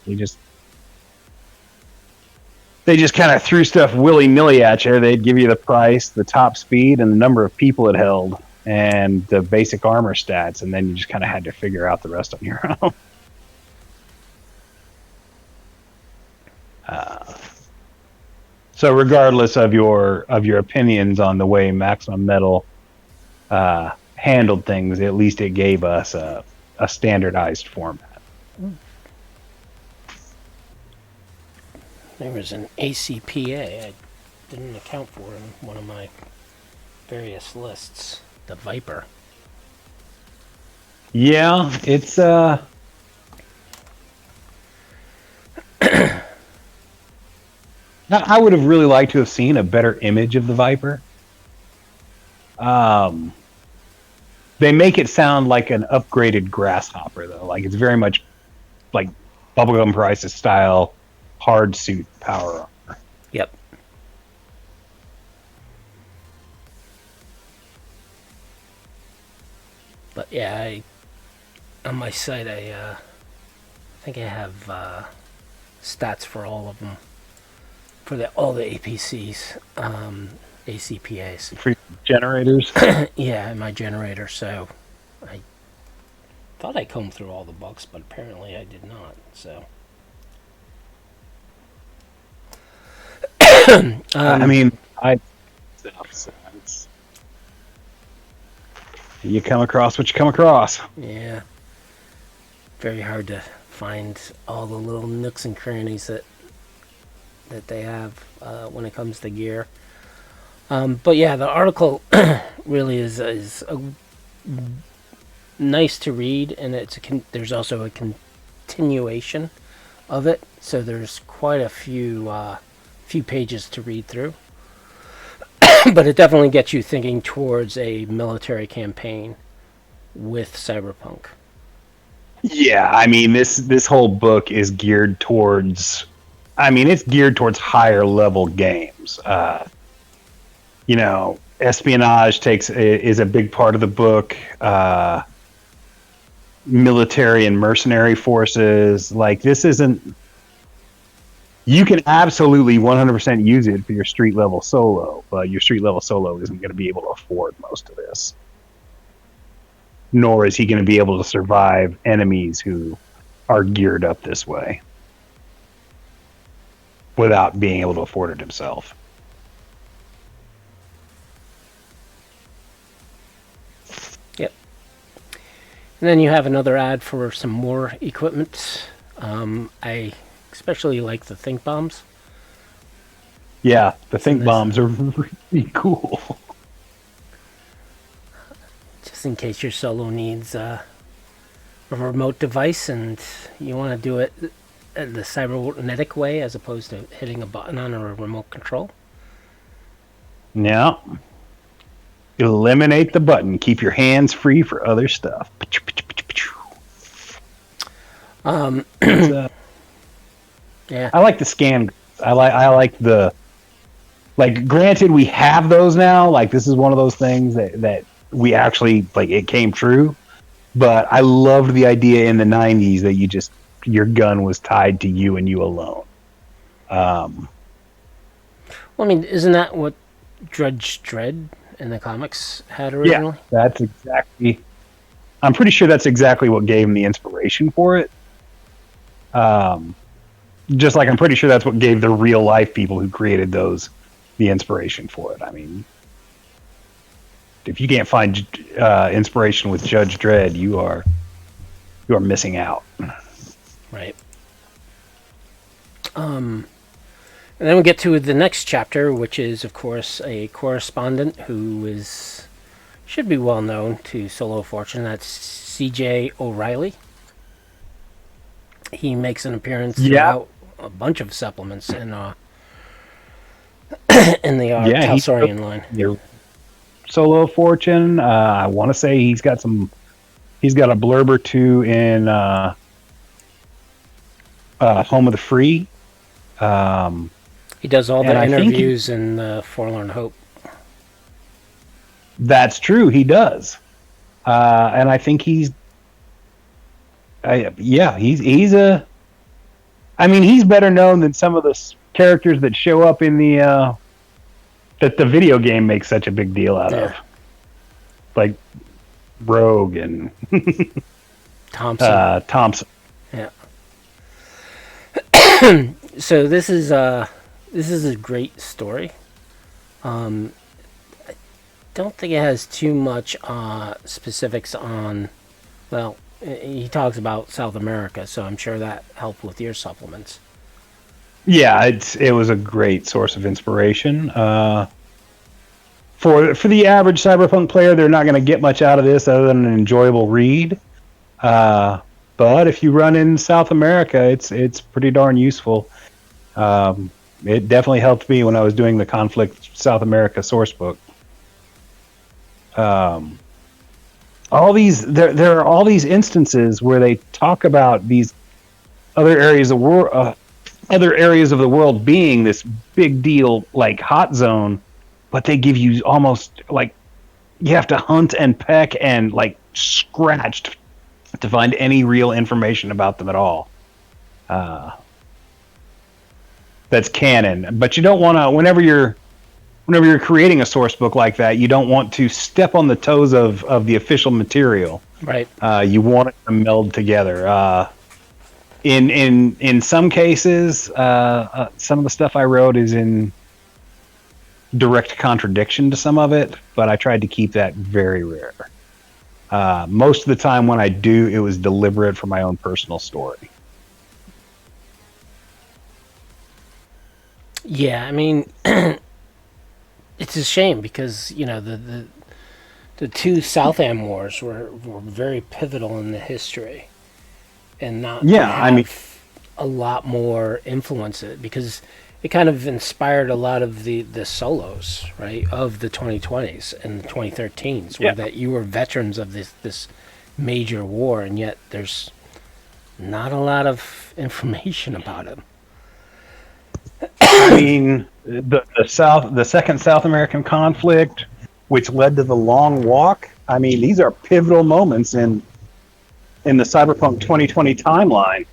They just kind of threw stuff willy-nilly at you. They'd give you the price, the top speed, and the number of people it held, and the basic armor stats, and then you just kind of had to figure out the rest on your own. So regardless of your opinions on the way Maximum Metal handled things, at least it gave us a standardized format. There was an ACPA I didn't account for in one of my various lists. The Viper. Yeah, it's I would have really liked to have seen a better image of the Viper. They make it sound like an upgraded Grasshopper, though. Like, it's very much like Bubblegum Price's style, hard suit power armor. Yep. But yeah, on my site, I think I have stats for all of them, for all the APCs, ACPAs. For generators? Yeah, in my generator, so I thought I combed through all the books, but apparently I did not, so. I mean, you come across what you come across. Yeah. Very hard to find all the little nooks and crannies that they have when it comes to gear. But yeah, the article really is nice to read, and there's also a continuation of it, so there's quite a few pages to read through. But it definitely gets you thinking towards a military campaign with Cyberpunk. Yeah, I mean this whole book is geared towards. I mean, it's geared towards higher level games. Espionage is a big part of the book. Military and mercenary forces. Like, this isn't. You can absolutely 100% use it for your street level solo, but your street level solo isn't going to be able to afford most of this. Nor is he going to be able to survive enemies who are geared up this way without being able to afford it himself. Yep. And then you have another ad for some more equipment. I especially like the think bombs. Yeah, the think bombs are really cool. Just in case your solo needs a remote device and you want to do it the cybernetic way as opposed to hitting a button on a remote control. Yeah. Eliminate the button. Keep your hands free for other stuff. Yeah. I like the scan. I like the. Like, granted, we have those now. Like, this is one of those things that we actually, like, it came true. But I loved the idea in the 90s that your gun was tied to you and you alone. Well, I mean, isn't that what Judge Dredd in the comics had originally? Yeah, that's exactly. I'm pretty sure that's exactly what gave him the inspiration for it. Just like I'm pretty sure that's what gave the real life people who created those the inspiration for it. I mean, if you can't find inspiration with Judge Dredd, you are missing out. Right. And then we get to the next chapter, which is, of course, a correspondent who should be well known to Solo Fortune. That's C.J. O'Reilly. He makes an appearance throughout a bunch of supplements in the Talsorian line. Your Solo Fortune. I want to say he's got a blurb or two in Home of the Free. He does all the interviews in Forlorn Hope. That's true. He does, and I think he's a. I mean, he's better known than some of the characters that show up in the that the video game makes such a big deal out of, like Rogue and Thompson. Thompson. Yeah. So this is a great story. I don't think it has too much specifics on. Well, he talks about South America, so I'm sure that helped with your supplements. Yeah, it was a great source of inspiration. For the average Cyberpunk player, they're not going to get much out of this other than an enjoyable read. But if you run in South America, it's pretty darn useful. It definitely helped me when I was doing the Conflict South America source book. There are all these instances where they talk about these other areas of the world being this big deal, like hot zone, but they give you almost like you have to hunt and peck and like scratch to find any real information about them at all. That's canon, but you don't want to. Whenever you're creating a source book like that, you don't want to step on the toes of the official material. Right. You want it to meld together. In some cases, some of the stuff I wrote is in direct contradiction to some of it, but I tried to keep that very rare. Most of the time when I do, it was deliberate for my own personal story. Yeah, I mean, it's a shame because the two Southam wars were very pivotal in the history, and not Yeah, have I mean, a lot more influence in it because it kind of inspired a lot of the solos, right, of the 2020s and the 2013s, where yeah. that you were veterans of this major war, and yet there's not a lot of information about it. I mean, the second South American conflict, which led to the Long Walk. I mean, these are pivotal moments in the Cyberpunk 2020 timeline,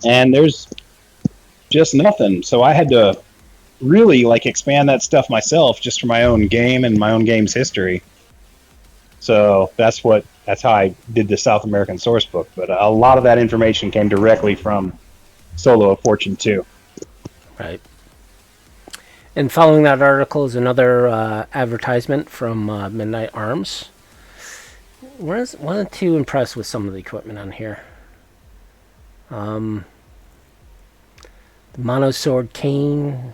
and there's just nothing. So I had to really like expand that stuff myself, just for my own game and my own game's history. So that's how I did the South American source book. But a lot of that information came directly from Solo of Fortune 2. Right. And following that article is another advertisement from Midnight Arms. Wasn't too impressed with some of the equipment on here. The monosword cane.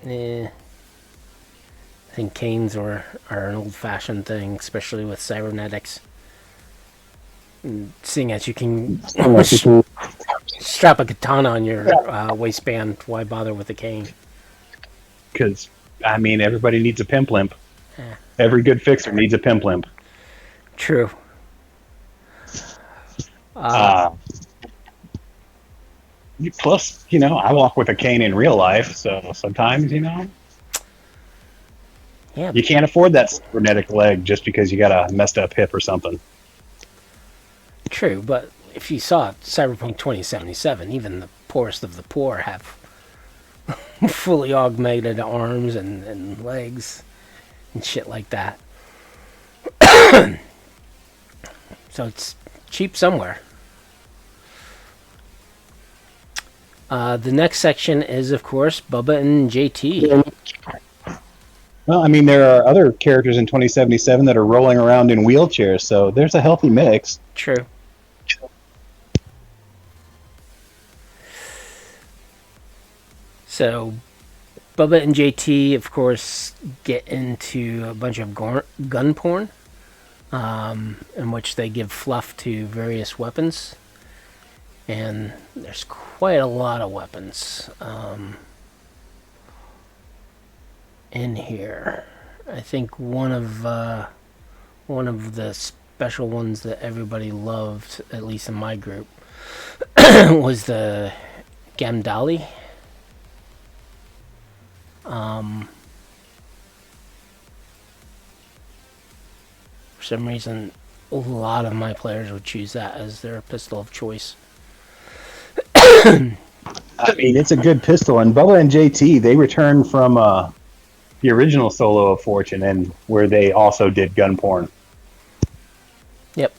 I think canes are an old-fashioned thing, especially with cybernetics. And seeing as you can strap a katana on your waistband, why bother with a cane? Because, I mean, everybody needs a pimp limp. Yeah. Every good fixer needs a pimp limp. True. Plus, I walk with a cane in real life, so sometimes, Yeah. you can't afford that cybernetic leg just because you got a messed up hip or something. True, but if you saw Cyberpunk 2077, even the poorest of the poor have fully augmented arms and legs and shit like that. So it's cheap somewhere. The next section is, of course, Bubba and JT. Well, I mean, there are other characters in 2077 that are rolling around in wheelchairs, so there's a healthy mix. True. So, Bubba and JT, of course, get into a bunch of gun porn, in which they give fluff to various weapons. And there's quite a lot of weapons in here. I think one of the special ones that everybody loved, at least in my group, was the Gamdali. For some reason, a lot of my players would choose that as their pistol of choice. I mean, it's a good pistol, and Bubba and JT, they returned from the original Solo of Fortune, and where they also did gun porn. Yep.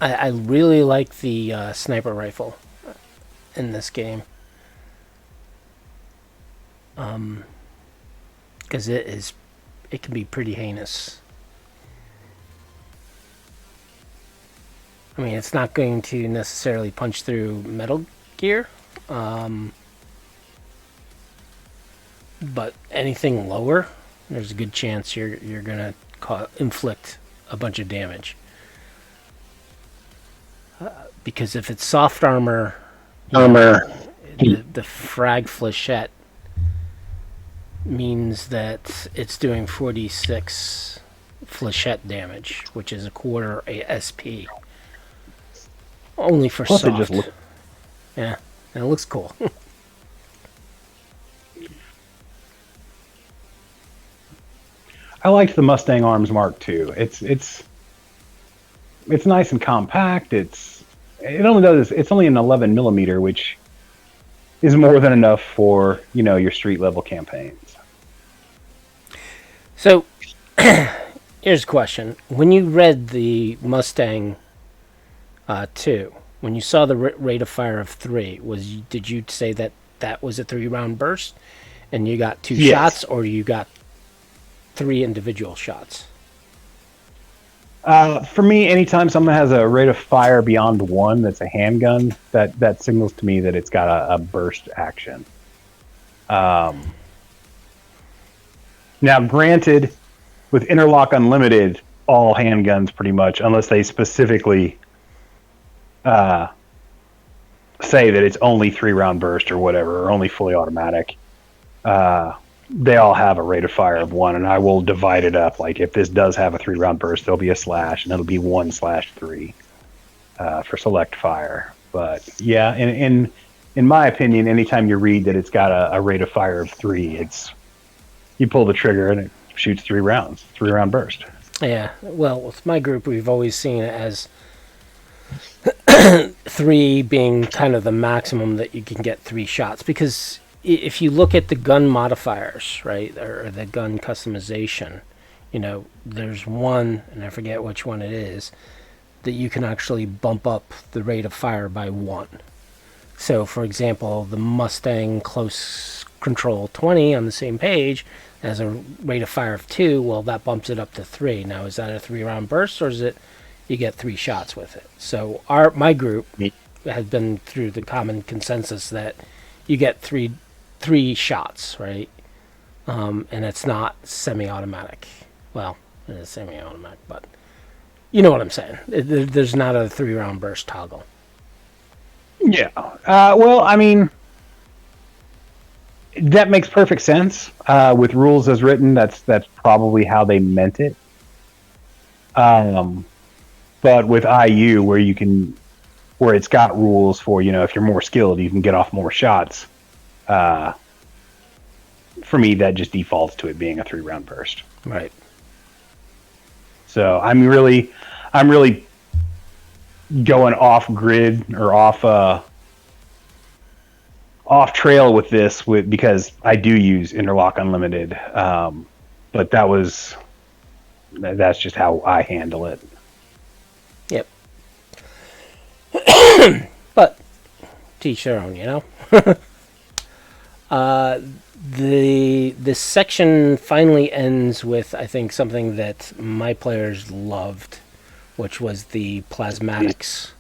I really like the sniper rifle in this game. Because it can be pretty heinous. I mean, it's not going to necessarily punch through Metal Gear, but anything lower, there's a good chance you're gonna inflict a bunch of damage. Because if it's soft armor, the frag flechette means that it's doing 46 flechette damage, which is a quarter SP. Only for Plus soft. it just Yeah, and it looks cool. I liked the Mustang Arms Mark II. It's nice and compact. It's only an 11 millimeter, which is more than enough for your street level campaigns. So, here's a question: when you read the Mustang 2, when you saw the rate of fire of 3, did you say that was a 3-round burst, and you got 2 shots, or you got 3 individual shots? For me, anytime someone has a rate of fire beyond 1, that's a handgun, that signals to me that it's got a burst action. Now, granted, with Interlock Unlimited, all handguns pretty much, unless they specifically say that it's only 3-round burst or whatever, or only fully automatic, they all have a rate of fire of 1, and I will divide it up. Like, if this does have a 3-round burst, there'll be a slash, and it'll be 1/3 for select fire. But, yeah, in my opinion, anytime you read that it's got a rate of fire of 3, you pull the trigger and it shoots 3 rounds, 3-round burst. Yeah, well, with my group, we've always seen it as 3 being kind of the maximum that you can get 3 shots. Because if you look at the gun modifiers, right, or the gun customization, there's one, and I forget which one it is, that you can actually bump up the rate of fire by 1. So, for example, the Mustang Close Control 20 on the same page has a rate of fire of 2. Well, that bumps it up to 3. Now, is that a 3-round burst, or is it you get 3 shots with it? So my group has been through the common consensus that you get three shots, right? And it's not semi-automatic. Well, it is semi-automatic, but you know what I'm saying. There's not a 3-round burst toggle. Yeah. Well, I mean, that makes perfect sense. With rules as written, that's probably how they meant it. But with IU, where it's got rules for, if you're more skilled, you can get off more shots. For me, that just defaults to it being a 3-round burst. Right. So I'm really going off grid or off trail with this because I do use Interlock Unlimited. But that's just how I handle it. Yep. But teach their own, This section finally ends with, I think, something that my players loved, which was the plasmatics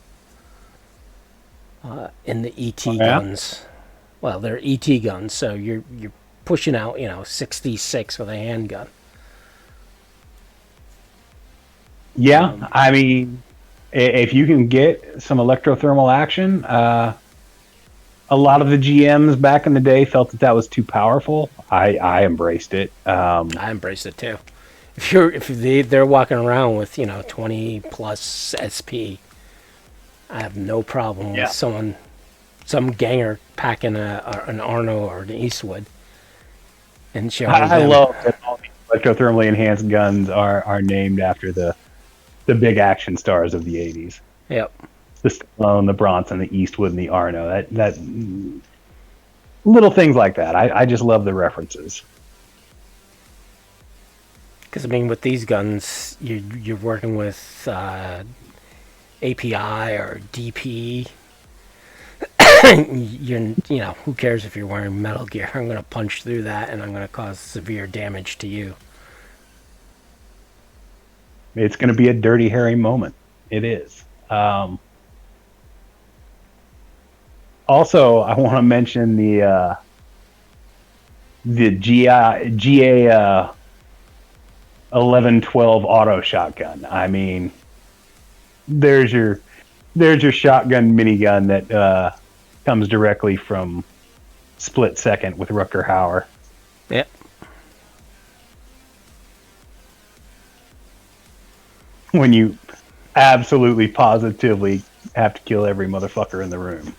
in the ET guns. Well, they're ET guns, so you're pushing out 66 with a handgun. Yeah, I mean, if you can get some electrothermal action, a lot of the GMs back in the day felt that was too powerful. I embraced it. I embraced it too. If they're walking around with 20 plus SP, I have no problem with some ganger packing an Arno or an Eastwood and showing them. I love that all the electrothermally enhanced guns are named after the big action stars of the 80s. Yep. The Stallone, the Bronson, the Eastwood, and the Arno. That little things like that. I just love the references. Because with these guns, you're working with API or DP. Who cares if you're wearing Metal Gear? I'm going to punch through that, and I'm going to cause severe damage to you. It's going to be a Dirty Harry moment. It is. Also, I want to mention the GA 1112 auto shotgun. I mean, there's your shotgun minigun that comes directly from Split Second with Rutger Hauer. Yep. When you absolutely positively have to kill every motherfucker in the room.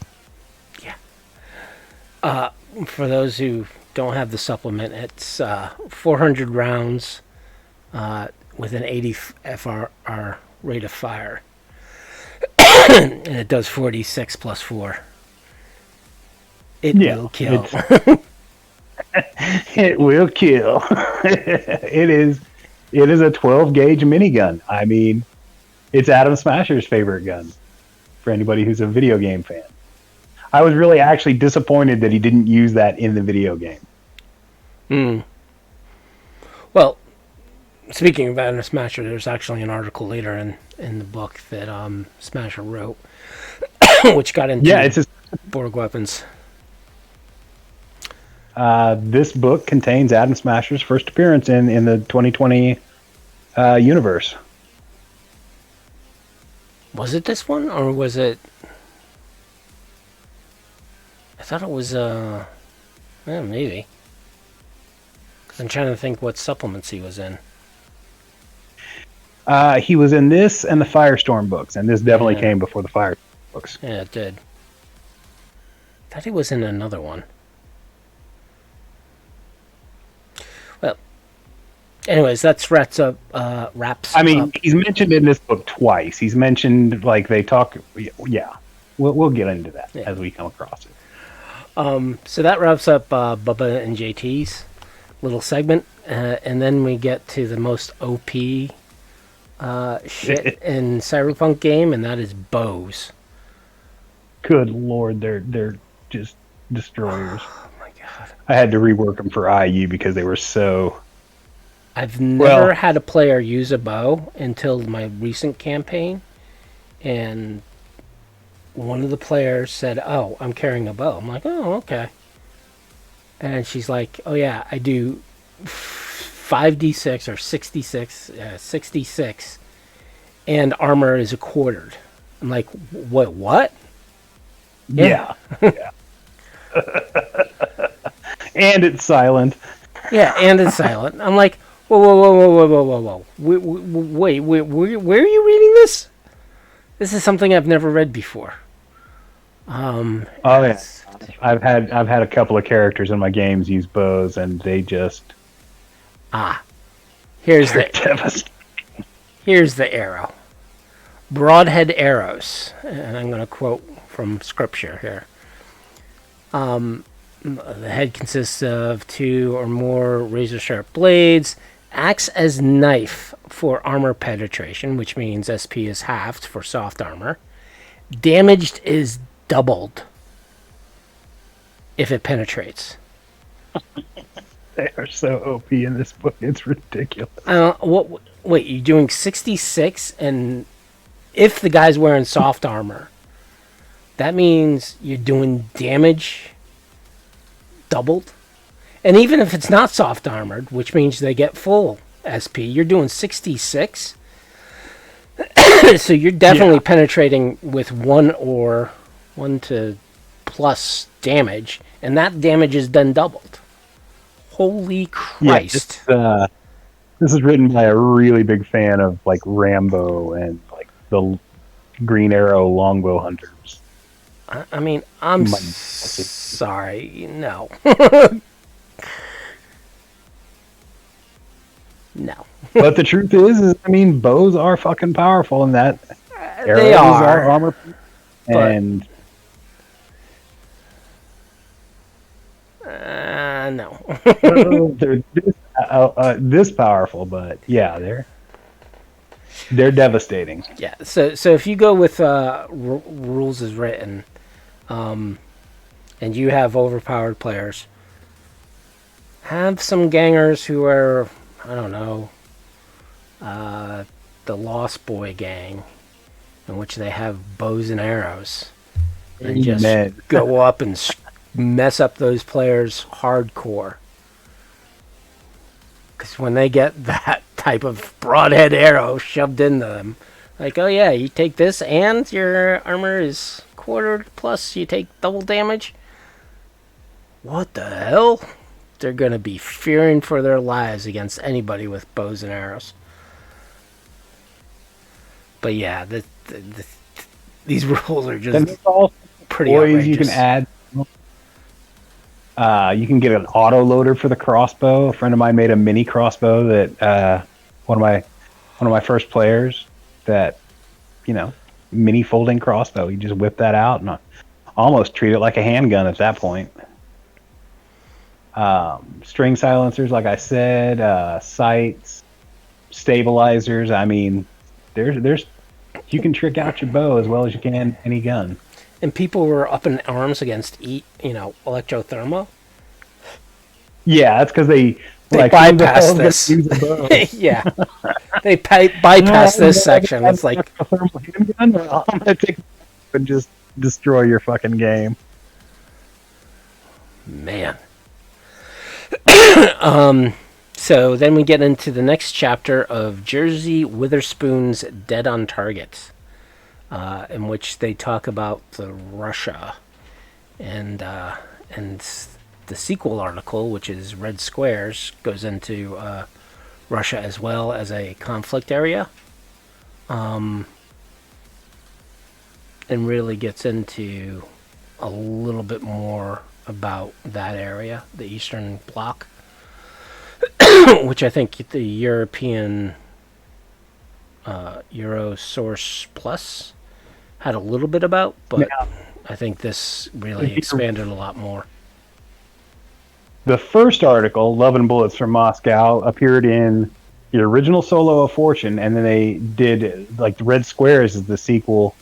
Yeah. For those who don't have the supplement, it's 400 rounds with an 80 FRR rate of fire. And it does 46 plus 4. It will kill. It will kill. It is a 12 gauge minigun. I mean, it's Adam Smasher's favorite gun for anybody who's a video game fan. I was really actually disappointed that he didn't use that in the video game. Well, speaking of Adam Smasher, there's actually an article later in the book that Smasher wrote, which got into it's just Borg weapons. This book contains Adam Smasher's first appearance in the 2020 universe. Was it this one, or was it... I thought it was, maybe. Because I'm trying to think what supplements he was in. He was in this and the Firestorm books, and this definitely came before the Firestorm books. Yeah, it did. I thought he was in another one. Well, anyways, that's wraps up. I mean, he's mentioned in this book twice. He's mentioned, like, they talk... Yeah. We'll get into that as we come across it. So that wraps up Bubba and JT's little segment. And then we get to the most OP shit in Cyberpunk game, and that is bows. Good lord, they're just destroyers. Oh my god. I had to rework them for IU because they were so... I've never had a player use a bow until my recent campaign, and one of the players said, "Oh, I'm carrying a bow." I'm like, "Oh, okay." And she's like, "Oh yeah, I do 5d6 or 66, and armor is a quartered." I'm like, "What?" Yeah. And it's silent. Yeah, and it's silent. I'm like, whoa. Wait, where are you reading this? This is something I've never read before. Oh yeah, I've had a couple of characters in my games use bows, and they just here's the arrow. Broadhead arrows, and I'm going to quote from scripture here. The head consists of 2 or more razor-sharp blades, acts as knife for armor penetration, which means SP is halved for soft armor. Damaged is doubled if it penetrates. They are so OP in this book, it's ridiculous. Wait, you're doing 66, and if the guy's wearing soft armor, that means you're doing damage doubled? And even if it's not soft armored, which means they get full SP, you're doing 66. So you're definitely penetrating with 1 to plus damage, and that damage is then doubled. Holy Christ. Yeah, this is written by a really big fan of, like, Rambo and, like, the Green Arrow longbow hunters. I mean, I'm sorry. No. No. But the truth is, I mean, bows are fucking powerful, and that they are armor. And no. They're this powerful, but yeah, they're devastating. Yeah. So if you go with rules as written, and you have overpowered players, have some gangers who are, I don't know, the Lost Boy gang, in which they have bows and arrows, and just go up and mess up those players hardcore. Because when they get that type of broadhead arrow shoved into them, like, oh yeah, you take this and your armor is quartered, plus you take double damage. What the hell? They're going to be fearing for their lives against anybody with bows and arrows. But yeah, these rules are just pretty outrageous. You can add. You can get an auto loader for the crossbow. A friend of mine made a mini crossbow that one of my first players, that, you know, mini folding crossbow. You just whip that out and almost treat it like a handgun at that point. String silencers, like I said, sights, stabilizers. I mean, there's you can trick out your bow as well as you can any gun. And people were up in arms against electrothermo. Yeah, that's because they bypassed this. Yeah, they bypassed this section. It's like, I'm gonna take and just destroy your fucking game. Man. So then we get into the next chapter of Jersey Witherspoon's Dead on Target, in which they talk about Russia, and the sequel article, which is Red Squares, goes into Russia as well as a conflict area, and really gets into a little bit more about that area, the Eastern Bloc, which I think the European Eurosource Plus had a little bit about, but Yeah. I think this really expanded a lot more. The first article, Love and Bullets from Moscow, appeared in the original Solo of Fortune, and then they did, like, Red Squares is the sequel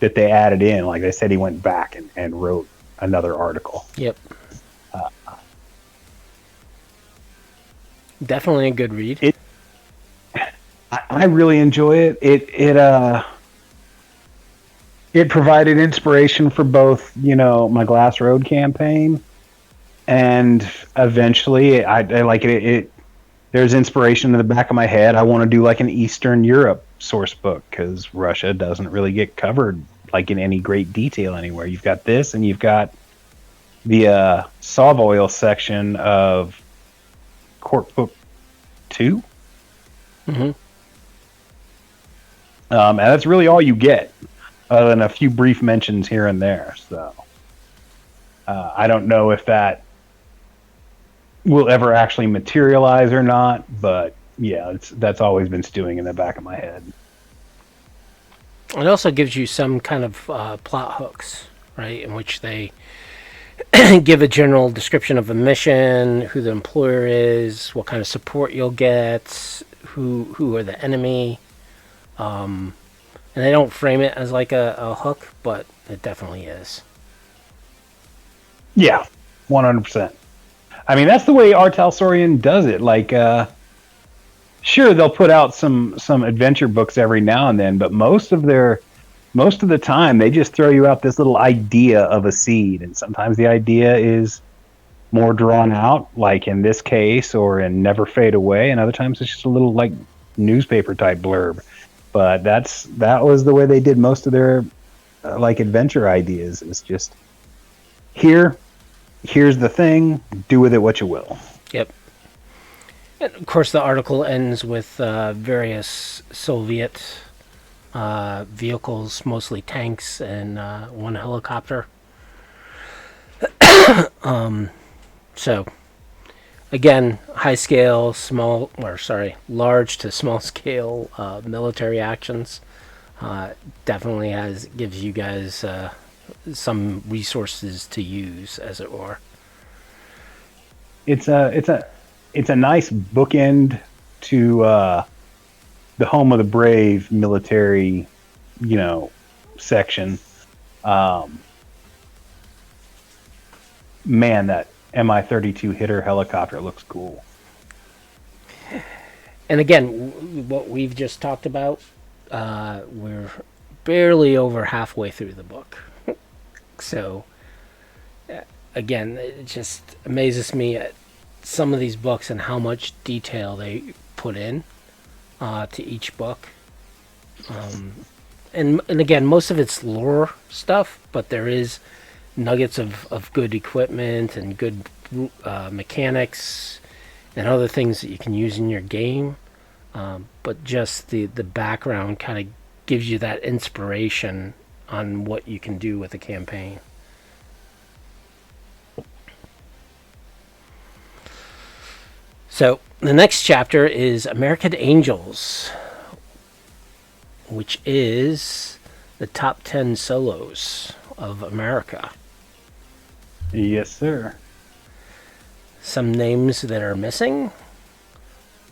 that they added in. Like they said, he went back and wrote another article. Yep. Definitely a good read. I really enjoy it. It provided inspiration for both, my Glass Road campaign, and eventually I like it. There's inspiration in the back of my head. I want to do like an Eastern Europe source book, because Russia doesn't really get covered like in any great detail anywhere. You've got this, and you've got the Savoy section of Court Book 2. Mm-hmm. And that's really all you get, other than a few brief mentions here and there. So I don't know if that will ever actually materialize or not, but yeah, that's always been stewing in the back of my head. It also gives you some kind of plot hooks, right, in which they give a general description of a mission, who the employer is, what kind of support you'll get, who are the enemy. And they don't frame it as like a hook, but it definitely is. Yeah, 100%. I mean, that's the way R. Talsorian does it. Like, sure, they'll put out some adventure books every now and then, but most of the time they just throw you out this little idea of a seed, and sometimes the idea is more drawn out, like in this case, or in Never Fade Away, and other times it's just a little like newspaper type blurb. But that was the way they did most of their like adventure ideas. It's just here's the thing, do with it what you will. Yep. And of course, the article ends with various Soviet vehicles, mostly tanks, and one helicopter. So, again, large to small scale military actions. Definitely gives you guys some resources to use, as it were. It's a nice bookend to the Home of the Brave military, section. Man, that Mi-32 hitter helicopter looks cool. And again, what we've just talked about, we're barely over halfway through the book. So, again, it just amazes me at some of these books and how much detail they put in to each book. And again, most of it's lore stuff, but there is nuggets of good equipment and good mechanics and other things that you can use in your game. But just the background kind of gives you that inspiration on what you can do with a campaign. So the next chapter is American Angels, which is the top 10 solos of America. Yes, sir. Some names that are missing.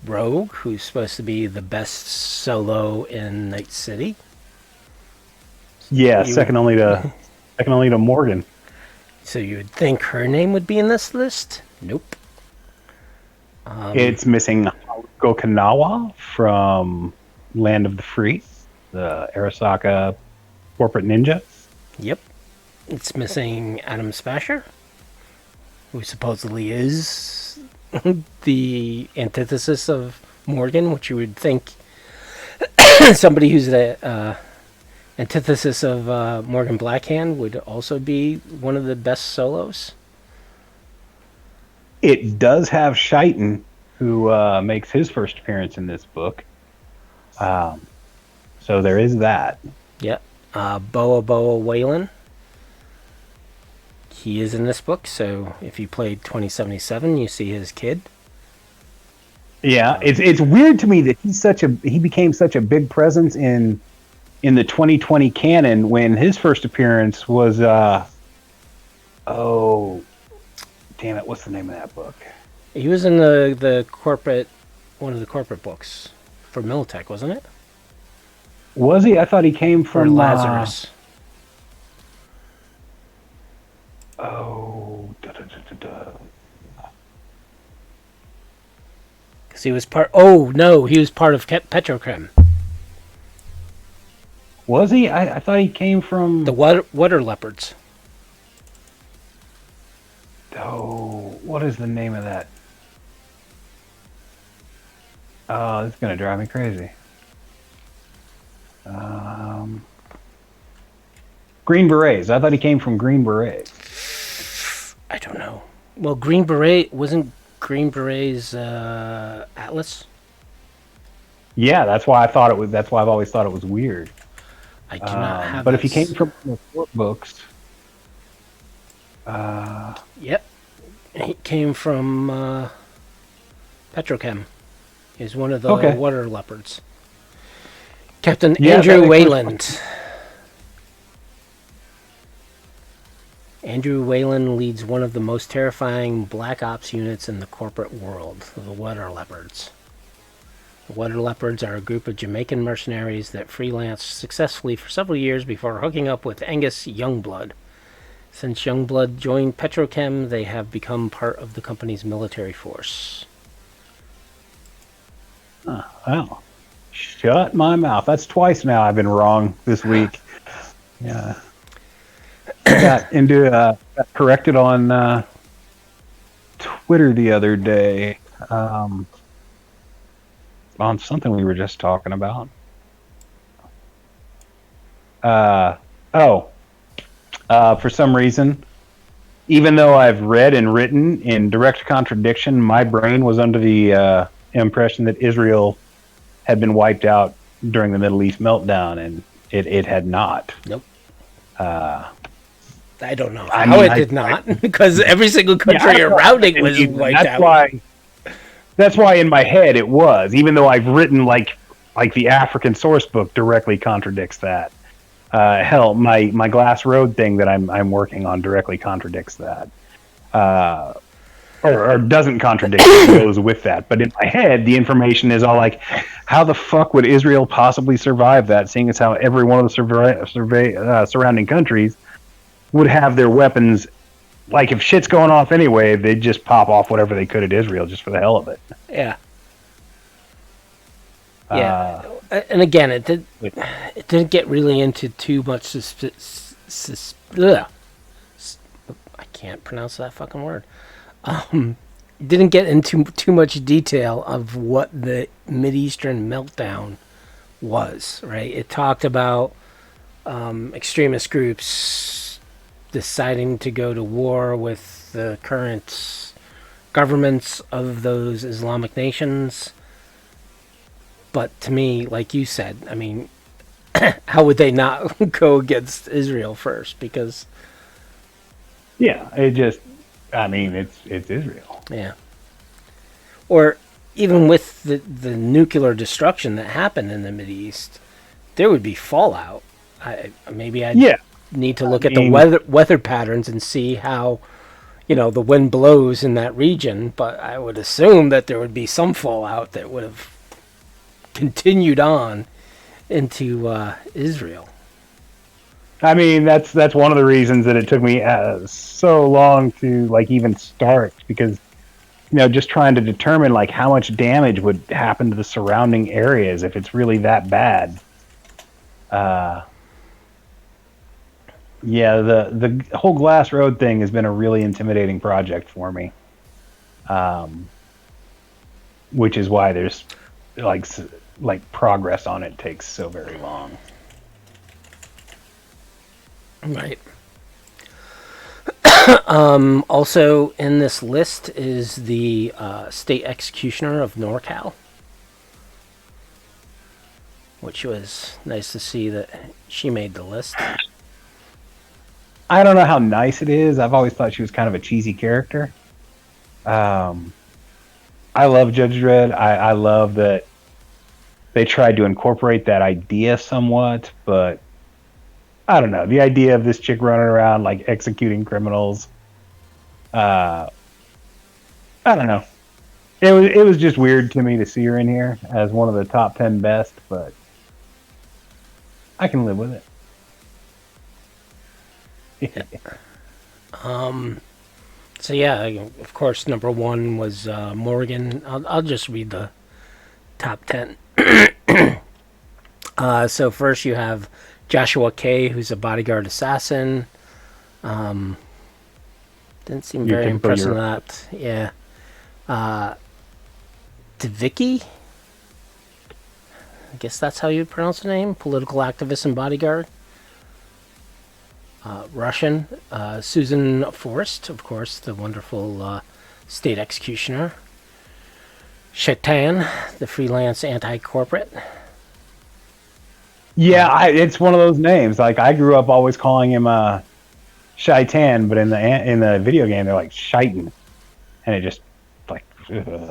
Rogue, who's supposed to be the best solo in Night City. Yeah, second only to Morgan. So you would think her name would be in this list? Nope. It's missing Okinawa from Land of the Free, the Arasaka corporate ninja. Yep. It's missing Adam Smasher, who supposedly is the antithesis of Morgan, which you would think somebody who's the antithesis of Morgan Blackhand would also be one of the best solos. It does have Shaitan, who makes his first appearance in this book. So there is that. Yep. Boa Whalen. He is in this book, so if you played 2077, you see his kid. Yeah, it's weird to me that he became such a big presence in the 2020 canon when his first appearance was oh damn it, what's the name of that book? He was in the corporate, one of the corporate books for Militech, wasn't it? Was he? I thought he came from Or Lazarus. Because he was part. Oh no, he was part of Petrochem. Was he? I thought he came from The water leopards. Oh, what is the name of that? Oh, this is gonna drive me crazy. Green Berets. I thought he came from Green Berets. I don't know. Well, Green Beret wasn't Green Beret's Atlas. Yeah, that's why I thought it was. That's why I've always thought it was weird. I do not have. But if he came from the court books, yep, he came from Petrochem. He's one of the water leopards. Captain Andrew Wayland. Andrew Whalen leads one of the most terrifying black ops units in the corporate world, the Water Leopards. The Water Leopards are a group of Jamaican mercenaries that freelance successfully for several years before hooking up with Angus Youngblood. Since Youngblood joined Petrochem, they have become part of the company's military force. Oh, well, shut my mouth. That's twice now I've been wrong this week. Yeah. Got corrected on Twitter the other day on something we were just talking about. For some reason, even though I've read and written in direct contradiction, my brain was under the impression that Israel had been wiped out during the Middle East meltdown, and it had not. Nope. I don't know how it did not, because every single country around it was wiped out. That's why in my head it was, even though I've written like the African source book directly contradicts that. Hell, my Glass Road thing that I'm working on directly contradicts that, or doesn't contradict it, goes with that. But in my head, the information is all like, how the fuck would Israel possibly survive that, seeing as how every one of the surrounding countries would have their weapons. Like, if shit's going off anyway, they'd just pop off whatever they could at Israel just for the hell of it. Yeah. Yeah. And again, it didn't get really into too much I can't pronounce that fucking word. Didn't get into too much detail of what the Mideastern meltdown was, right? It talked about extremist groups deciding to go to war with the current governments of those Islamic nations. But to me, like you said, I mean, how would they not go against Israel first? Because yeah, it's Israel. Yeah. Or even with the nuclear destruction that happened in the Mideast, there would be fallout. I'd need to look at the weather patterns and see how, the wind blows in that region, but I would assume that there would be some fallout that would have continued on into Israel. I mean, that's one of the reasons that it took me so long to even start, because just trying to determine how much damage would happen to the surrounding areas if it's really that bad. Yeah, the whole Glass Road thing has been a really intimidating project for me. which is why there's like progress on it takes so very long. Right. Also in this list is the state executioner of NorCal, which was nice to see that she made the list. I don't know how nice it is. I've always thought she was kind of a cheesy character. I love Judge Dredd. I love that they tried to incorporate that idea somewhat, but I don't know. The idea of this chick running around like executing criminals. I don't know. It was just weird to me to see her in here as one of the top 10 best, but I can live with it. So yeah, of course, number one was Morgan. I'll just read the top 10. So first you have Joshua K., who's a bodyguard assassin. Didn't seem very impressed with that. Yeah. Devicki? I guess that's how you pronounce the name. Political activist and bodyguard. Russian. Susan Forrest, of course, the wonderful state executioner. Shaitan, the freelance anti-corporate. Yeah, it's one of those names. Like I grew up always calling him Shaitan, but in the video game they're like Shaitan, and it just like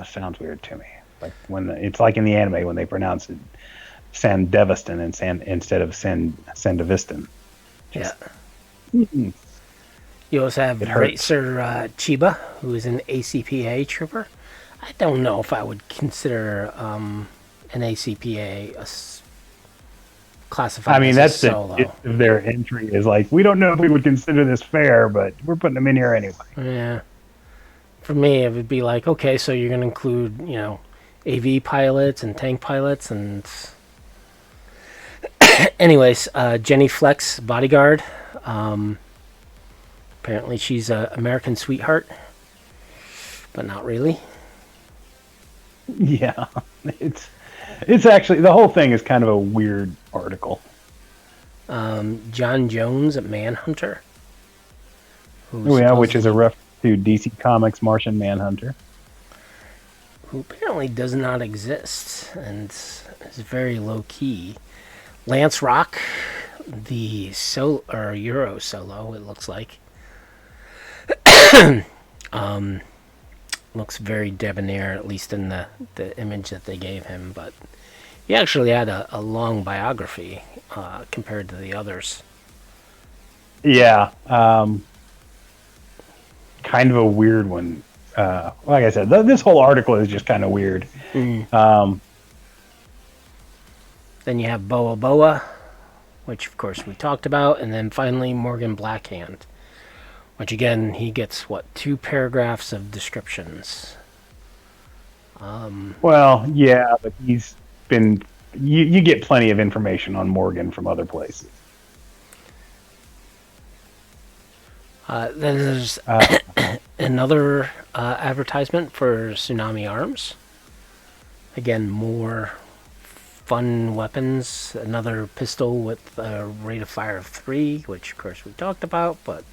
sounds weird to me. Like it's like in the anime when they pronounce it Sandevistan instead of Sandevistan. Yeah. You also have Racer Chiba, who is an ACPA trooper. I don't know if I would consider an ACPA classified. I mean, as that's solo. Their entry is like, we don't know if we would consider this fair, but we're putting them in here anyway. Yeah. For me, it would be like, okay, so you're going to include, AV pilots and tank pilots and... Anyways, Jenny Flex, bodyguard. Apparently she's an American sweetheart, but not really. Yeah, it's actually, the whole thing is kind of a weird article. John Jones, Manhunter. Which is a reference to DC Comics' Martian Manhunter. Who apparently does not exist and is very low key. Lance Rock, the Euro solo, it looks like. Looks very debonair, at least in the image that they gave him, but he actually had a long biography compared to the others. Yeah, kind of a weird one. Like I said, this whole article is just kind of weird. Then you have Boa Boa, which of course we talked about, and then finally Morgan Blackhand, which again, he gets, 2 paragraphs of descriptions. Well, yeah, but he's been... You get plenty of information on Morgan from other places. Then there's another advertisement for Tsunami Arms. Again, more fun weapons. Another pistol with a rate of fire of 3, which of course we talked about, but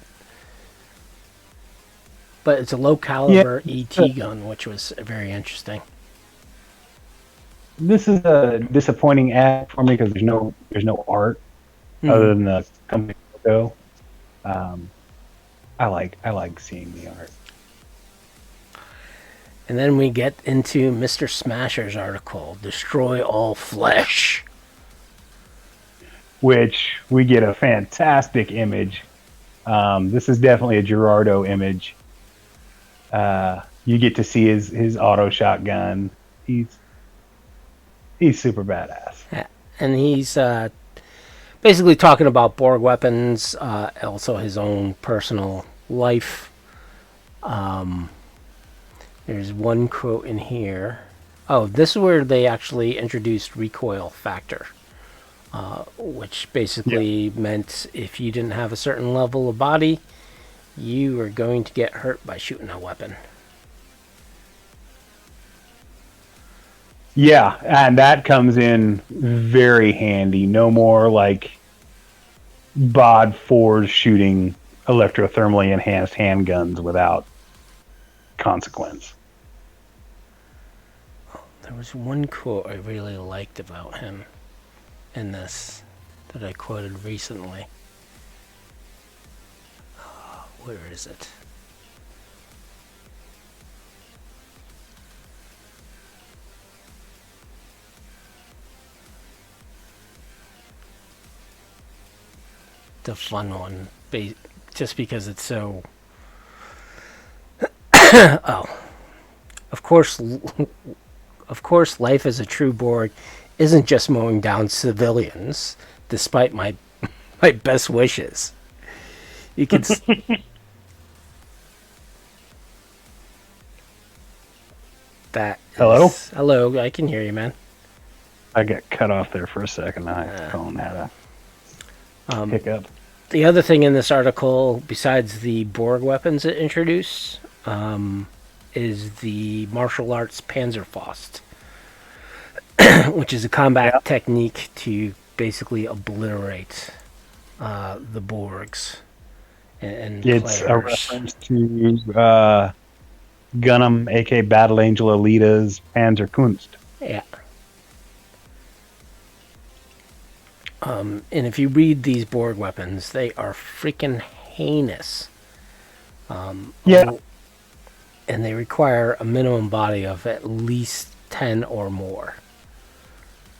it's a low caliber ET gun, which was very interesting. This is a disappointing ad for me because there's no art other than the company logo. I like seeing the art. And then we get into Mr. Smasher's article, Destroy All Flesh. Which we get a fantastic image. This is definitely a Gerardo image. You get to see his auto shotgun. He's super badass. Yeah. And he's basically talking about Borg weapons, also his own personal life. There's one quote in here. Oh, this is where they actually introduced recoil factor, which basically meant if you didn't have a certain level of body, you were going to get hurt by shooting a weapon. Yeah, and that comes in very handy. No more like bod fours shooting electrothermally enhanced handguns without consequence. There was one quote I really liked about him in this that I quoted recently. Where is it? The fun one, just because it's so. Oh, of course, life as a true Borg isn't just mowing down civilians, despite my best wishes. You can. That. Hello? Hello, I can hear you, man. I got cut off there for a second. My phone had a hiccup. The other thing in this article, besides the Borg weapons it introduced, is the martial arts Panzerfaust, which is a combat technique to basically obliterate the Borgs and It's players. a reference to Gunham, aka Battle Angel Alita's Panzerkunst. Yeah. And if you read these Borg weapons, they are freaking heinous. Yeah. And they require a minimum body of at least 10 or more.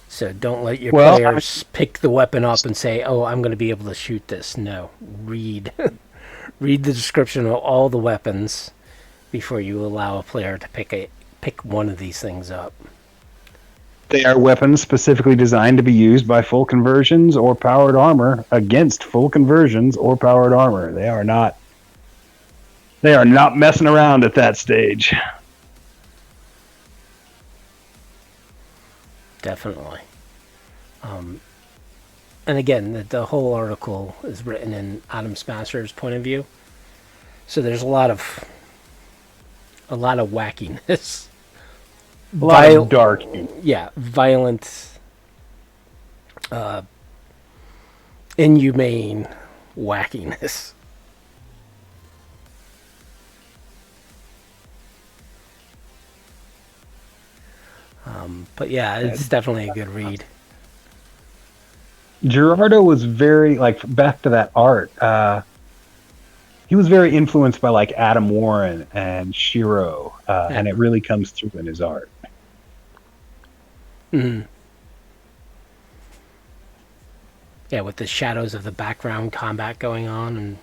So don't let your players pick the weapon up and say, oh, I'm going to be able to shoot this. No. Read the description of all the weapons before you allow a player to pick one of these things up. They are weapons specifically designed to be used by full conversions or powered armor against full conversions or powered armor. They are not messing around at that stage. Definitely. And again, the whole article is written in Adam Smasher's point of view. So there's a lot of wackiness. A lot of dark. Yeah, violent, inhumane wackiness. But yeah, it's definitely a good read. Gerardo was very, back to that art, he was very influenced by, Adam Warren and Shiro, and it really comes through in his art. Mm-hmm. Yeah, with the shadows of the background combat going on. And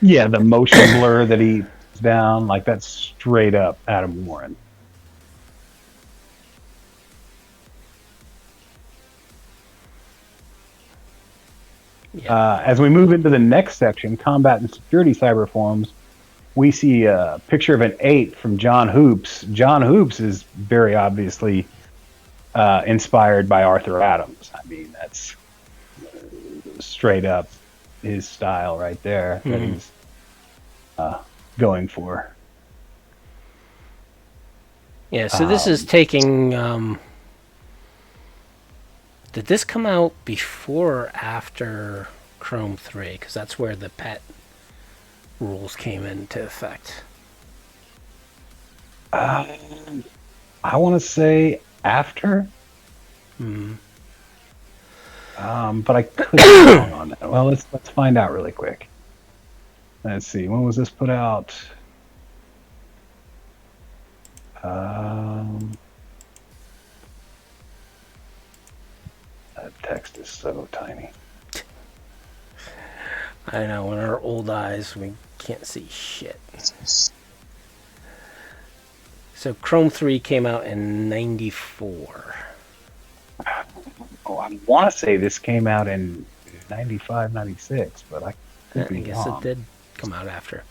yeah, the motion blur that he puts down, that's straight up Adam Warren. As we move into the next section, Combat and Security Cyberforms, we see a picture of an 8 from John Hoops. John Hoops is very obviously inspired by Arthur Adams. I mean, that's straight up his style right there that he's going for. Yeah, so this is taking... did this come out before or after Chrome 3? Because that's where the pet rules came into effect. I want to say after. But I could be wrong on that. Well, let's find out really quick. Let's see. When was this put out? That text is so tiny. I know, in our old eyes, we can't see shit. So Chrome 3 came out in 94. Oh, I want to say this came out in 95, 96, but I could be guess wrong. it did come out after.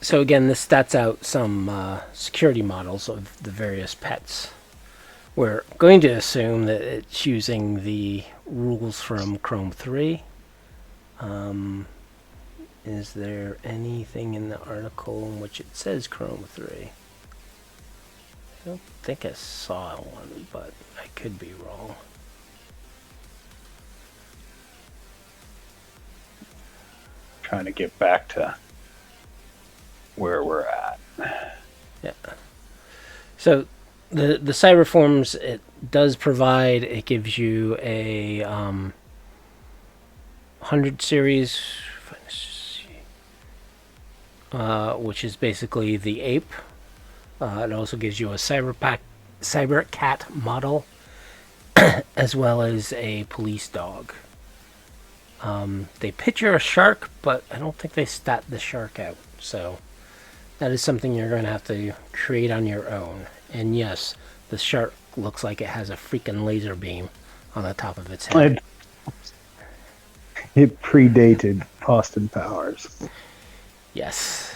So again, this stats out some security models of the various pets. We're going to assume that it's using the rules from Chrome 3. is there anything in the article in which it says Chrome 3? I don't think I saw one, but I could be wrong. Trying to get back to where we're at. Yeah. So the Cyberforms, it does provide, it gives you a 100 series, which is basically the ape. It also gives you a Cybercat model, as well as a police dog. They picture a shark, but I don't think they stat the shark out. So that is something you're going to have to create on your own. And yes, the shark looks like it has a freaking laser beam on the top of its head. It predated Austin Powers. Yes.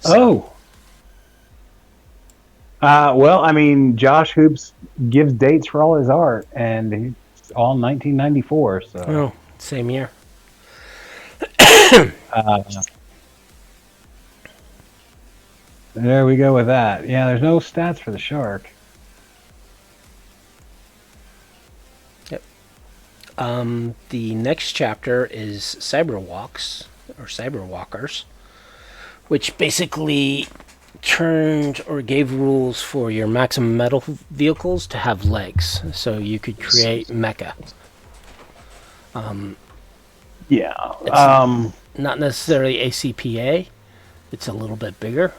So. Well, I mean, Josh Hoops gives dates for all his art, and it's all 1994. So. Oh, same year. There we go with that. Yeah, there's no stats for the shark. Yep. The next chapter is Cyberwalks, or Cyberwalkers, which basically turned or gave rules for your maximum metal vehicles to have legs, so you could create mecha. Not necessarily ACPA. It's a little bit bigger.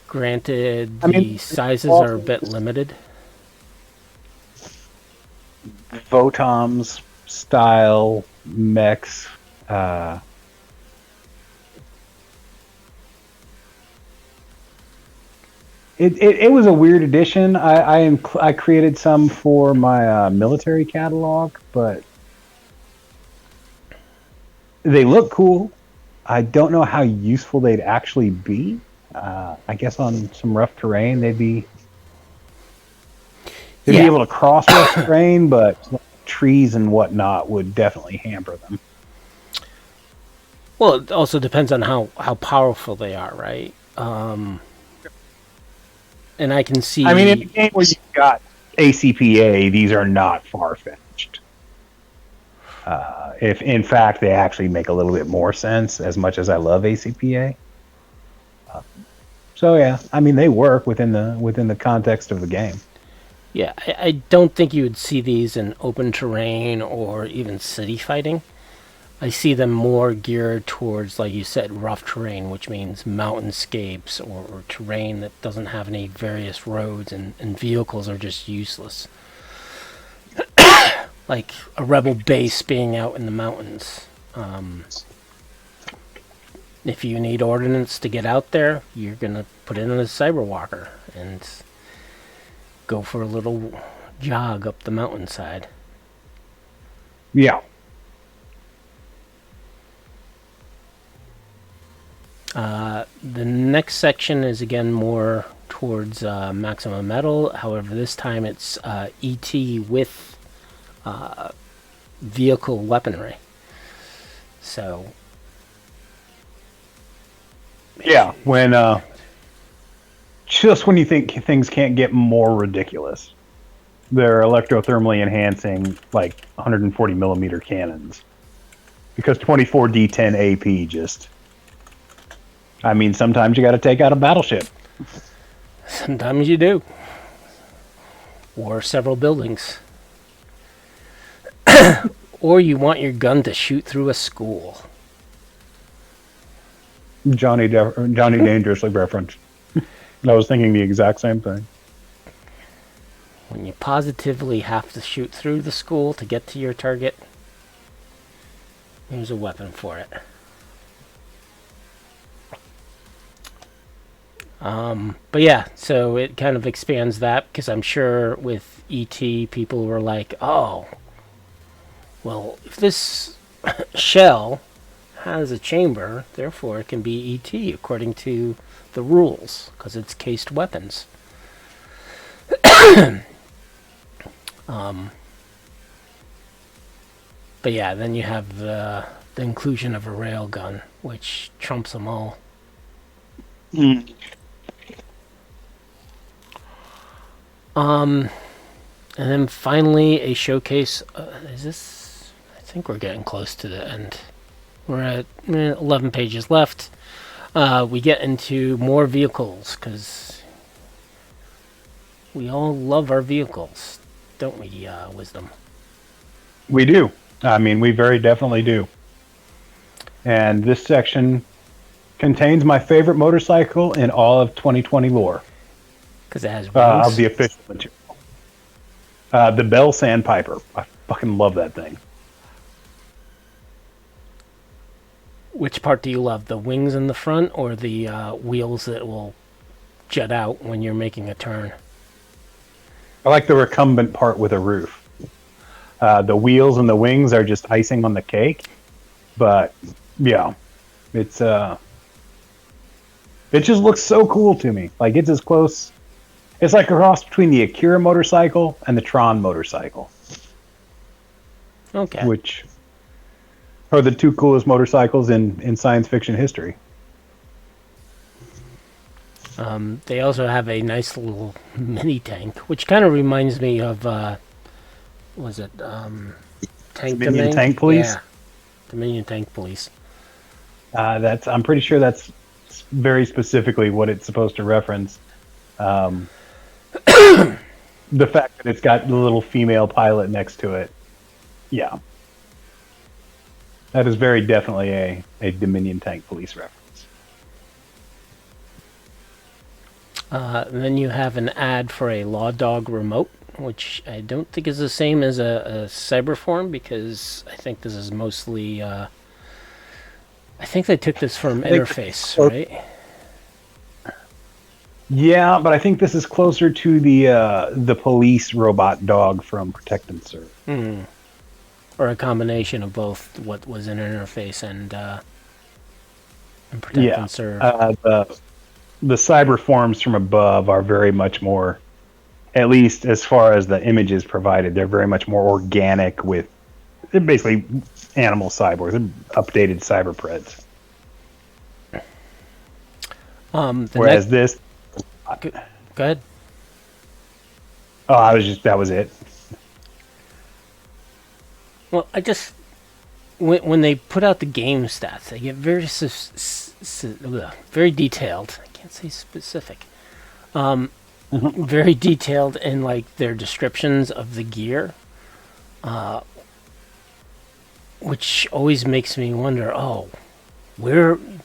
Granted, the sizes are a bit limited. Votoms style mechs. It was a weird addition. I created some for my military catalog, but they look cool. I don't know how useful they'd actually be. I guess on some rough terrain they'd be able to cross rough terrain, but trees and whatnot would definitely hamper them. Well, it also depends on how powerful they are, right? And I can see. I mean, in a game where you've got ACPA, these are not far-fetched. If in fact they actually make a little bit more sense, as much as I love ACPA. So yeah, I mean they work within the context of the game. Yeah, I don't think you would see these in open terrain or even city fighting. I see them more geared towards, like you said, rough terrain, which means mountainscapes or terrain that doesn't have any various roads and vehicles are just useless. Like a rebel base being out in the mountains. If you need ordnance to get out there, you're going to put in a Cyberwalker and go for a little jog up the mountainside. Yeah. The next section is again more towards maximum metal. However, this time it's ET with vehicle weaponry. So yeah, when just when you think things can't get more ridiculous, they're electrothermally enhancing like 140 millimeter cannons, because 24 D10 AP just. I mean, sometimes you got to take out a battleship. Sometimes you do. Or several buildings. Or you want your gun to shoot through a school. Johnny Dangerously referenced. I was thinking the exact same thing. When you positively have to shoot through the school to get to your target, here's a weapon for it. But yeah, so it kind of expands that, because I'm sure with ET, people were like, oh, well, if this shell has a chamber, therefore it can be ET according to the rules, because it's cased weapons. But yeah, then you have the inclusion of a railgun, which trumps them all. Mm. And then finally a showcase. Is this? I think we're getting close to the end. We're at 11 pages left. We get into more vehicles because we all love our vehicles, don't we, Wisdom? We do. I mean, we very definitely do. And this section contains my favorite motorcycle in all of 2020 lore. Because it has wings. Of the official material. The Bell Sandpiper. I fucking love that thing. Which part do you love? The wings in the front or the wheels that will jut out when you're making a turn? I like the recumbent part with a roof. The wheels and the wings are just icing on the cake. But, yeah. It just looks so cool to me. Like, it's as close... It's like a cross between the Akira motorcycle and the Tron motorcycle. Okay. Which are the two coolest motorcycles in science fiction history. They also have a nice little mini tank, which kind of reminds me of, was it Tank Dominion Tank Police? Yeah, Dominion Tank Police. I'm pretty sure that's very specifically what it's supposed to reference. The fact that it's got the little female pilot next to it. Yeah. That is very definitely a Dominion Tank Police reference. And then you have an ad for a Law Dog remote, which I don't think is the same as a Cyberform, because I think this is mostly... I think they took this from Interface, right? Yeah, but I think this is closer to the police robot dog from Protect and Serve. Mm. Or a combination of both what was in Interface and Protect and Serve. The cyber forms from above are very much more, at least as far as the images provided, they're very much more organic they're basically animal cyborgs, they're updated cyberpreds. Whereas this... Go ahead. Oh, that was it. Well, when they put out the game stats, they get very very detailed. I can't say specific. Very detailed in like their descriptions of the gear, which always makes me wonder.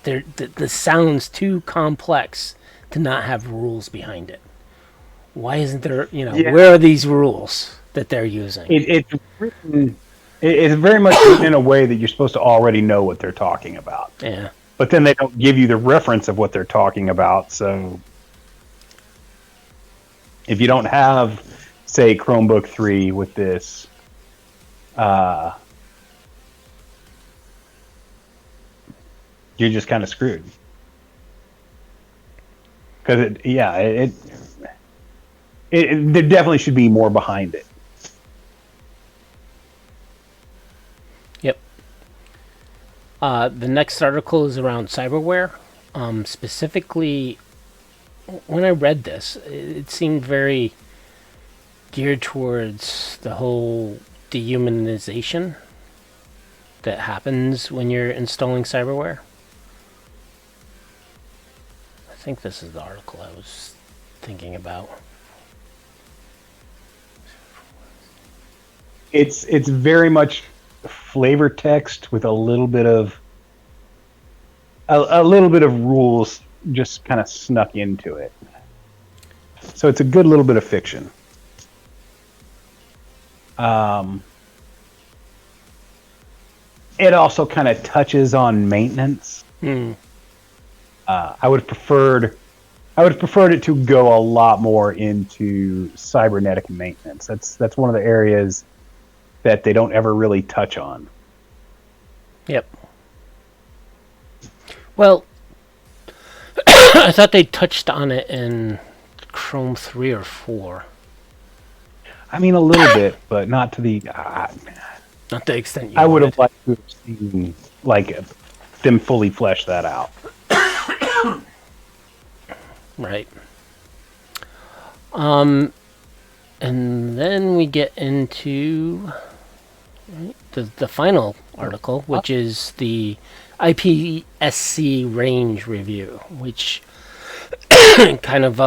This sounds too complex to not have rules behind it. Why isn't there? Where are these rules that they're using? It's written. It's very much written in a way that you're supposed to already know what they're talking about. Yeah. But then they don't give you the reference of what they're talking about. So if you don't have, say, Chromebook 3 with this, you're just kind of screwed. Because there definitely should be more behind it. Yep. The next article is around cyberware. Specifically, when I read this, it seemed very geared towards the whole dehumanization that happens when you're installing cyberware. I think this is the article I was thinking about. It's very much flavor text with a little bit of rules just kind of snuck into it. So it's a good little bit of fiction. It also kind of touches on maintenance. I would have preferred it to go a lot more into cybernetic maintenance. That's one of the areas that they don't ever really touch on. Yep. Well, I thought they touched on it in Chrome 3 or 4. I mean, a little bit, but not to the... Not the extent you I would wanted. have liked to have seen like them fully flesh that out. Right. And then we get into the final article, which is the IPSC range review, which kind of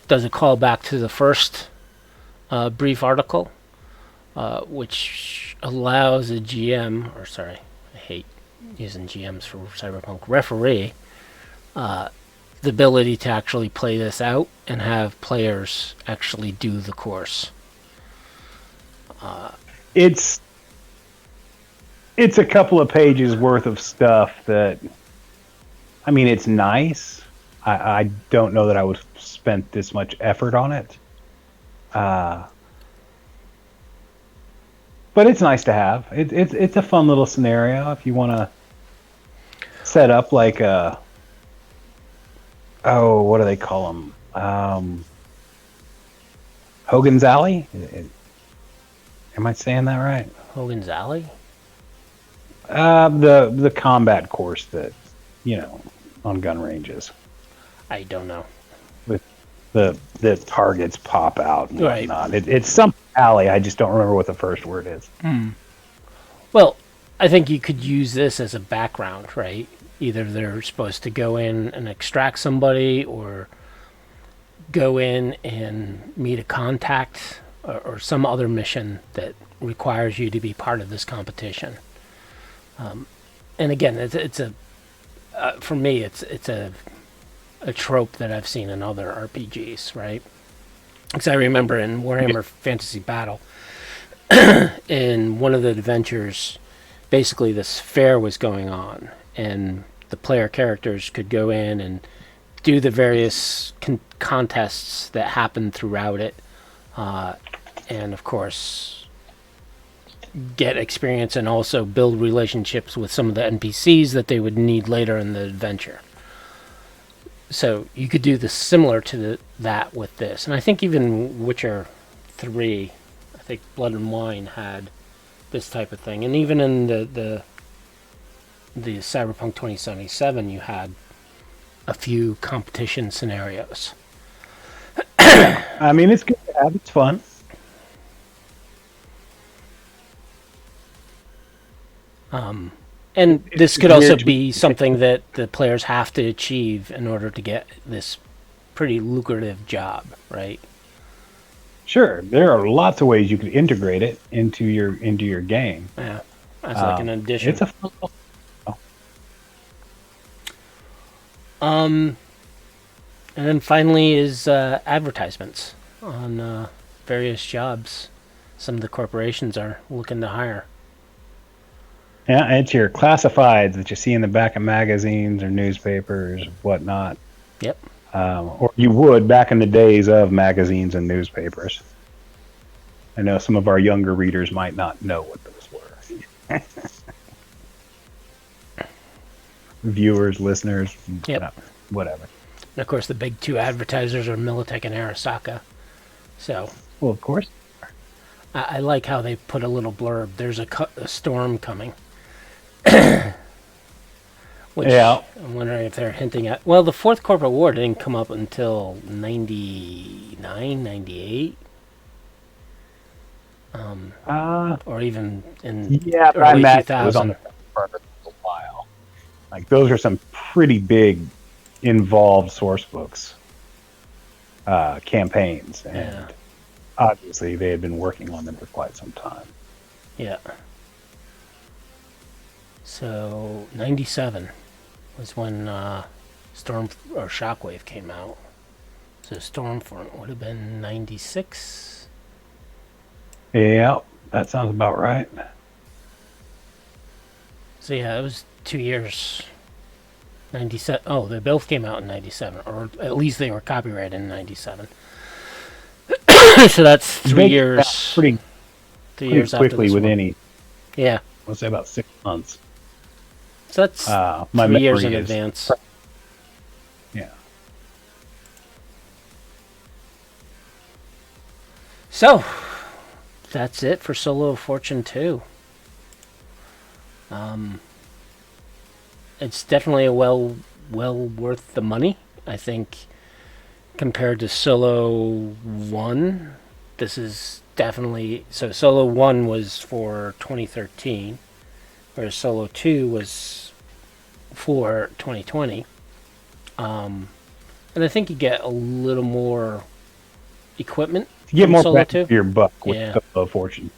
does a call back to the first brief article, which allows a GM, or sorry, I hate using GMs for Cyberpunk, referee, the ability to actually play this out and have players actually do the course. It's a couple of pages worth of stuff that, I mean, it's nice. I don't know that I would have spent this much effort on it. But it's nice to have. It's a fun little scenario if you want to set up like a, what do they call them? Hogan's Alley? Am I saying that right? Hogan's Alley? The combat course that, on gun ranges. I don't know. With the targets pop out and Right. whatnot. It's some alley. I just don't remember what the first word is. Well, I think you could use this as a background, right? Either they're supposed to go in and extract somebody, or go in and meet a contact, or some other mission that requires you to be part of this competition. And again, it's a for me, it's a trope that I've seen in other RPGs, right? Because I remember in Warhammer Fantasy Battle, in one of the adventures, basically this fair was going on, and the player characters could go in and do the various contests that happened throughout it, and of course get experience and also build relationships with some of the NPCs that they would need later in the adventure. So you could do this similar to that with this. And I think even Witcher 3, I think Blood and Wine had this type of thing. And even in the Cyberpunk 2077, you had a few competition scenarios. I mean, it's good to have. It's fun. And this could weird also to- be something that the players have to achieve in order to get this pretty lucrative job, right? Sure, there are lots of ways you could integrate it into your game. Yeah, as like an addition. It's a fun little- And then finally is advertisements on various jobs some of the corporations are looking to hire. Yeah, it's your classifieds that you see in the back of magazines or newspapers, whatnot. Yep. Or you would back in the days of magazines and newspapers. I know some of our younger readers might not know what those were. Viewers, listeners, Yep. whatever. And of course, the big two advertisers are Militech and Arasaka. So Well, of course. I like how they put a little blurb. There's a storm coming. Which Yeah. I'm wondering if they're hinting at. Well, the fourth corporate war didn't come up until 99, 98. Or even in Yeah, but I early imagine it was 2000. on the front burner for a while. Like, those are some pretty big, involved source books campaigns, and Yeah. obviously they had been working on them for quite some time. Yeah. So 97 was when Storm or Shockwave came out. So Stormfront would have been 96. Yeah, that sounds about right. So yeah, it was 2 years. 97. Oh, they both came out in 97, or at least they were copyrighted in 97. So that's 3 They came years. out pretty 3 years after quickly this with one. any, Yeah. let's say about 6 months. So that's My 3 years memory in is- advance. Yeah. So that's it for Solo of Fortune 2. It's definitely a well worth the money. I think compared to Solo 1, this is definitely... So Solo 1 was for 2013, whereas Solo 2 was for 2020. And I think you get a little more equipment. You get more Solo bang 2 for your buck with Yeah. Solo of Fortune.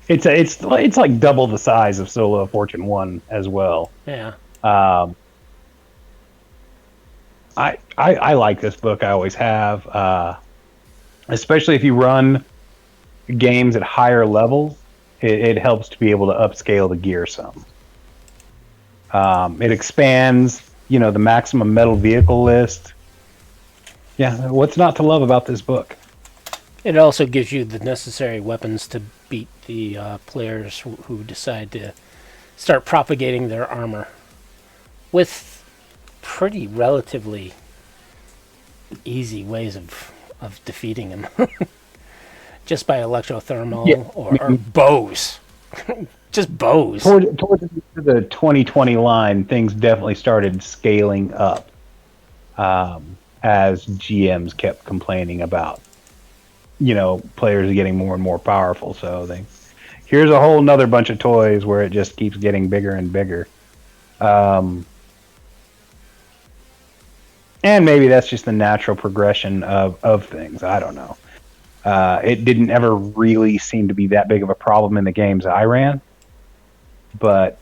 It's like double the size of Solo of Fortune 1 as well. Yeah. I like this book. I always have, especially if you run games at higher levels. It helps to be able to upscale the gear some. It expands, the maximum metal vehicle list. Yeah, what's not to love about this book? It also gives you the necessary weapons to beat the players who decide to start propagating their armor with pretty relatively easy ways of defeating them. Just by electrothermal or bows. Just bows. Towards the 2020 line, things definitely started scaling up as GMs kept complaining about, players getting more and more powerful. So here's a whole nother bunch of toys where it just keeps getting bigger and bigger. And maybe that's just the natural progression of things. I don't know. It didn't ever really seem to be that big of a problem in the games I ran, but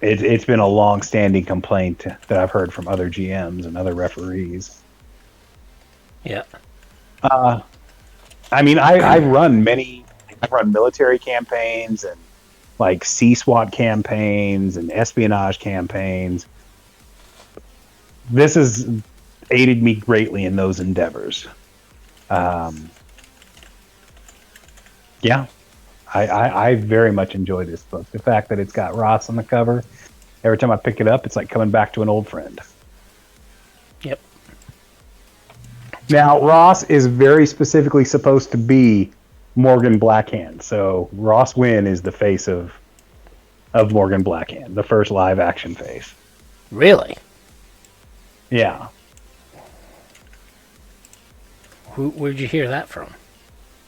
it's been a long-standing complaint that I've heard from other GMs and other referees. Yeah. I've run military campaigns and like C-SWAT campaigns and espionage campaigns. This has aided me greatly in those endeavors. Yeah, I very much enjoy this book. The fact that it's got Ross on the cover, every time I pick it up, it's like coming back to an old friend. Yep. Now, Ross is very specifically supposed to be Morgan Blackhand. So Ross Wynn is the face of Morgan Blackhand, the first live action face. Really? Yeah. Where'd you hear that from?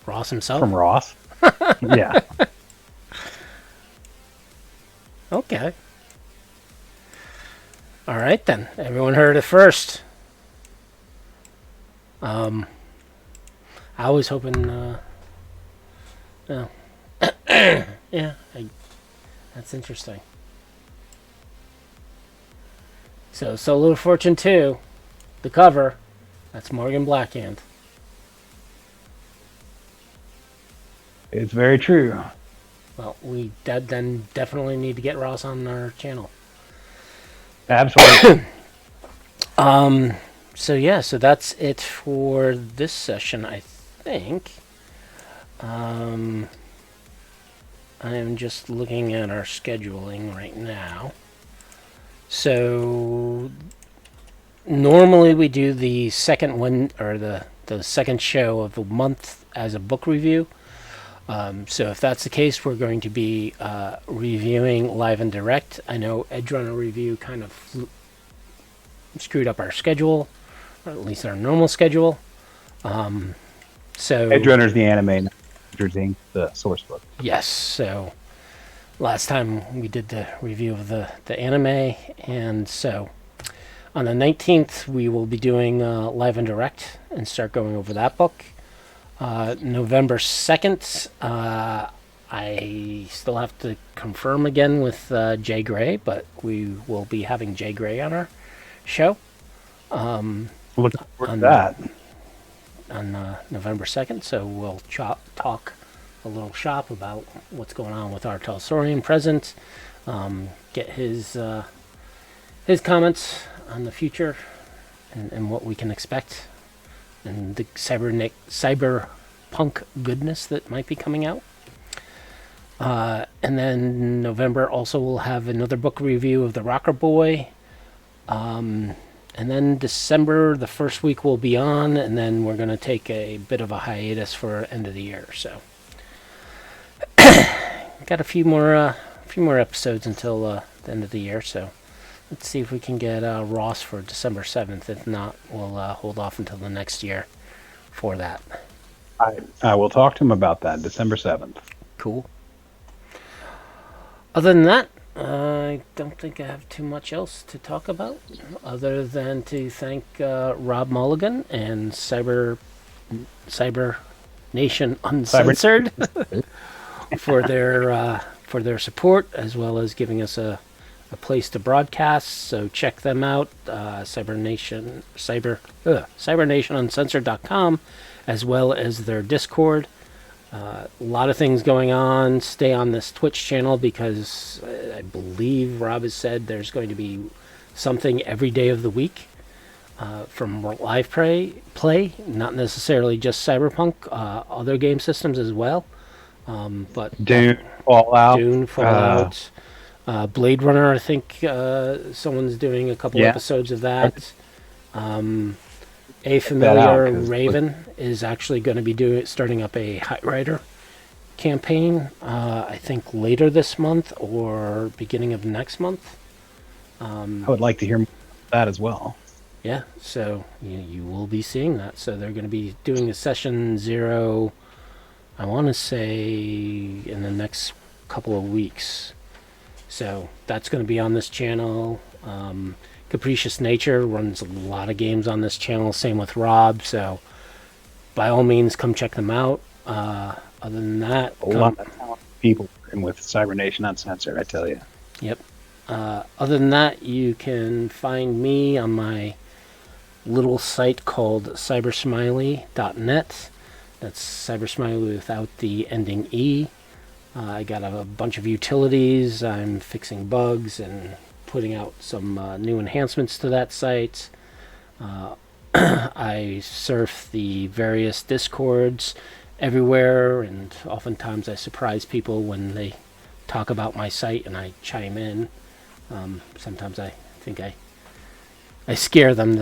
Ross himself? From Ross. Yeah. Okay. All right, then. Everyone heard it first. I was hoping... no. Yeah, that's interesting. So, Solo of Fortune 2, the cover, that's Morgan Blackhand. It's very true. Well, we then definitely need to get Ross on our channel. Absolutely. So that's it for this session, I think. I am just looking at our scheduling right now. So normally we do the second one, or the second show of the month as a book review. So if that's the case, we're going to be reviewing live and direct. I know Edgerunner Review kind of screwed up our schedule, or at least our normal schedule. So Edgerunner's the anime, Edger's the source book. Yes. So last time we did the review of the anime, and so on the 19th we will be doing live and direct and start going over that book. November 2nd, I still have to confirm again with Jay Gray, but we will be having Jay Gray on our show. Look forward to that. On November 2nd, so we'll talk a little shop about what's going on with our Telsorian present, get his comments on the future and what we can expect, and the cyberpunk goodness that might be coming out. And then November also we'll have another book review of The Rocker Boy. And then December, the first week we'll be on, and then we're going to take a bit of a hiatus for end of the year. So got a few more few more episodes until the end of the year. So let's see if we can get Ross for December 7th. If not, we'll hold off until the next year for that. I will talk to him about that, December 7th. Cool. Other than that, I don't think I have too much else to talk about, other than to thank Rob Mulligan and Cyber Nation Uncensored for their support, as well as giving us a place to broadcast. So check them out, cybernationuncensored.com, as well as their Discord. A lot of things going on. Stay on this Twitch channel because I believe Rob has said there's going to be something every day of the week from live play, not necessarily just Cyberpunk, other game systems as well. But Dune, Fallout, Blade Runner. I think someone's doing a couple episodes of that. A Familiar Raven is actually going to be starting up a High Rider campaign, I think later this month or beginning of next month. I would like to hear that as well. Yeah, so you will be seeing that. So they're going to be doing a session 0, I want to say, in the next couple of weeks. So that's going to be on this channel. Capricious Nature runs a lot of games on this channel, same with Rob, so by all means come check them out. Other than that, a lot of people working with Cyber Nation Uncensored, I tell you. Yep. Other than that, you can find me on my little site called cybersmily.net. That's Cybersmily without the ending E. I got a bunch of utilities. I'm fixing bugs and putting out some new enhancements to that site. I surf the various Discords everywhere, and oftentimes I surprise people when they talk about my site and I chime in. Sometimes I think I scare them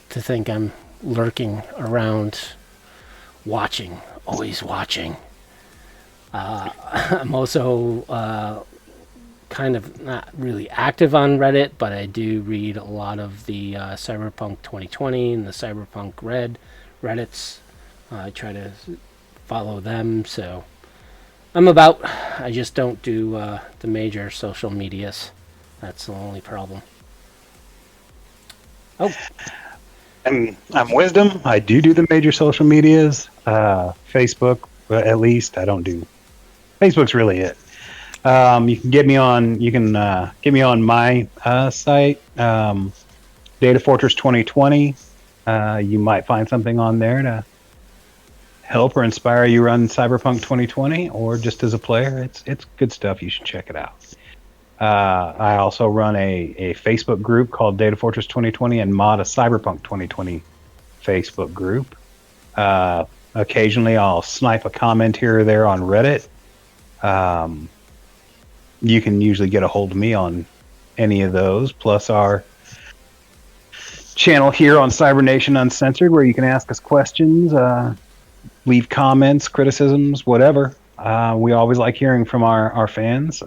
to think I'm lurking around, watching, always watching. I'm also kind of not really active on Reddit, but I do read a lot of the Cyberpunk 2020 and the Cyberpunk Reddits. I try to follow them, so I'm about. I just don't do the major social medias. That's the only problem. Oh, I'm Wisdom. I do the major social medias. Facebook, at least. I don't do. Facebook's really it. You can get me on. You can get me on my site, Datafortress2020. You might find something on there to help or inspire you run Cyberpunk 2020, or just as a player. It's good stuff. You should check it out. I also run a Facebook group called Datafortress2020 and mod a Cyberpunk 2020 Facebook group. Occasionally, I'll snipe a comment here or there on Reddit. You can usually get a hold of me on any of those, plus our channel here on Cyber Nation Uncensored, where you can ask us questions, leave comments, criticisms, whatever. We always like hearing from our fans.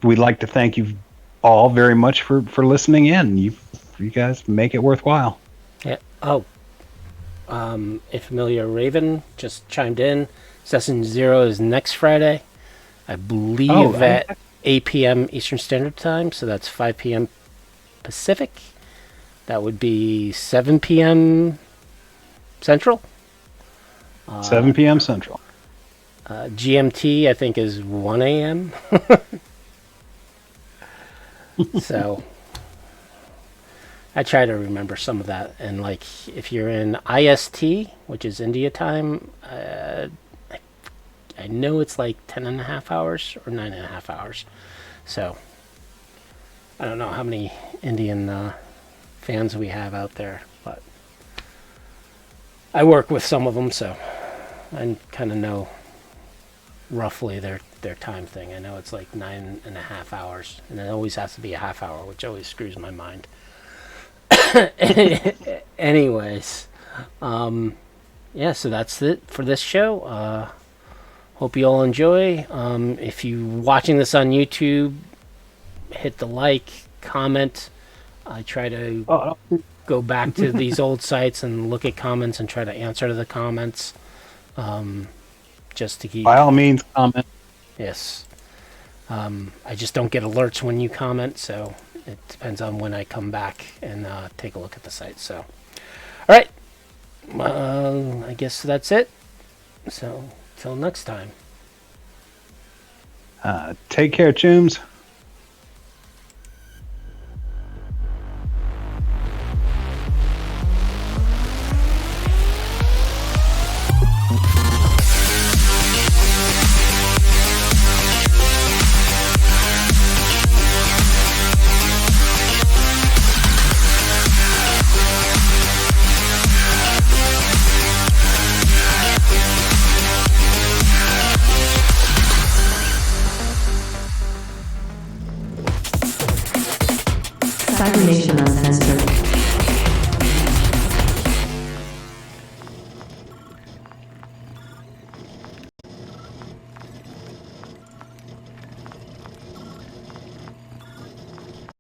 We'd like to thank you all very much for listening in. You guys make it worthwhile. Yeah. Oh, A Familiar Raven just chimed in. Session 0 is next Friday. I believe at 8 p.m. Eastern Standard Time, so that's 5 p.m. Pacific. That would be 7 p.m. Central. 7 p.m. Central. GMT, I think, is 1 a.m. So I try to remember some of that. And, like, if you're in IST, which is India time, I know it's like 10.5 hours or 9.5 hours. So I don't know how many Indian fans we have out there, but I work with some of them, so I kind of know roughly their time thing. I know it's like 9.5 hours, and it always has to be a half hour, which always screws my mind. Anyways, yeah, so that's it for this show. Hope you all enjoy. If you're watching this on YouTube, hit the like, comment. I try to go back to these old sites and look at comments and try to answer to the comments. Just to keep... By all means, comment. Yes. I just don't get alerts when you comment, so it depends on when I come back and take a look at the site. So, all right. I guess that's it. So, till next time. Take care, chooms. Cybernation Uncensored.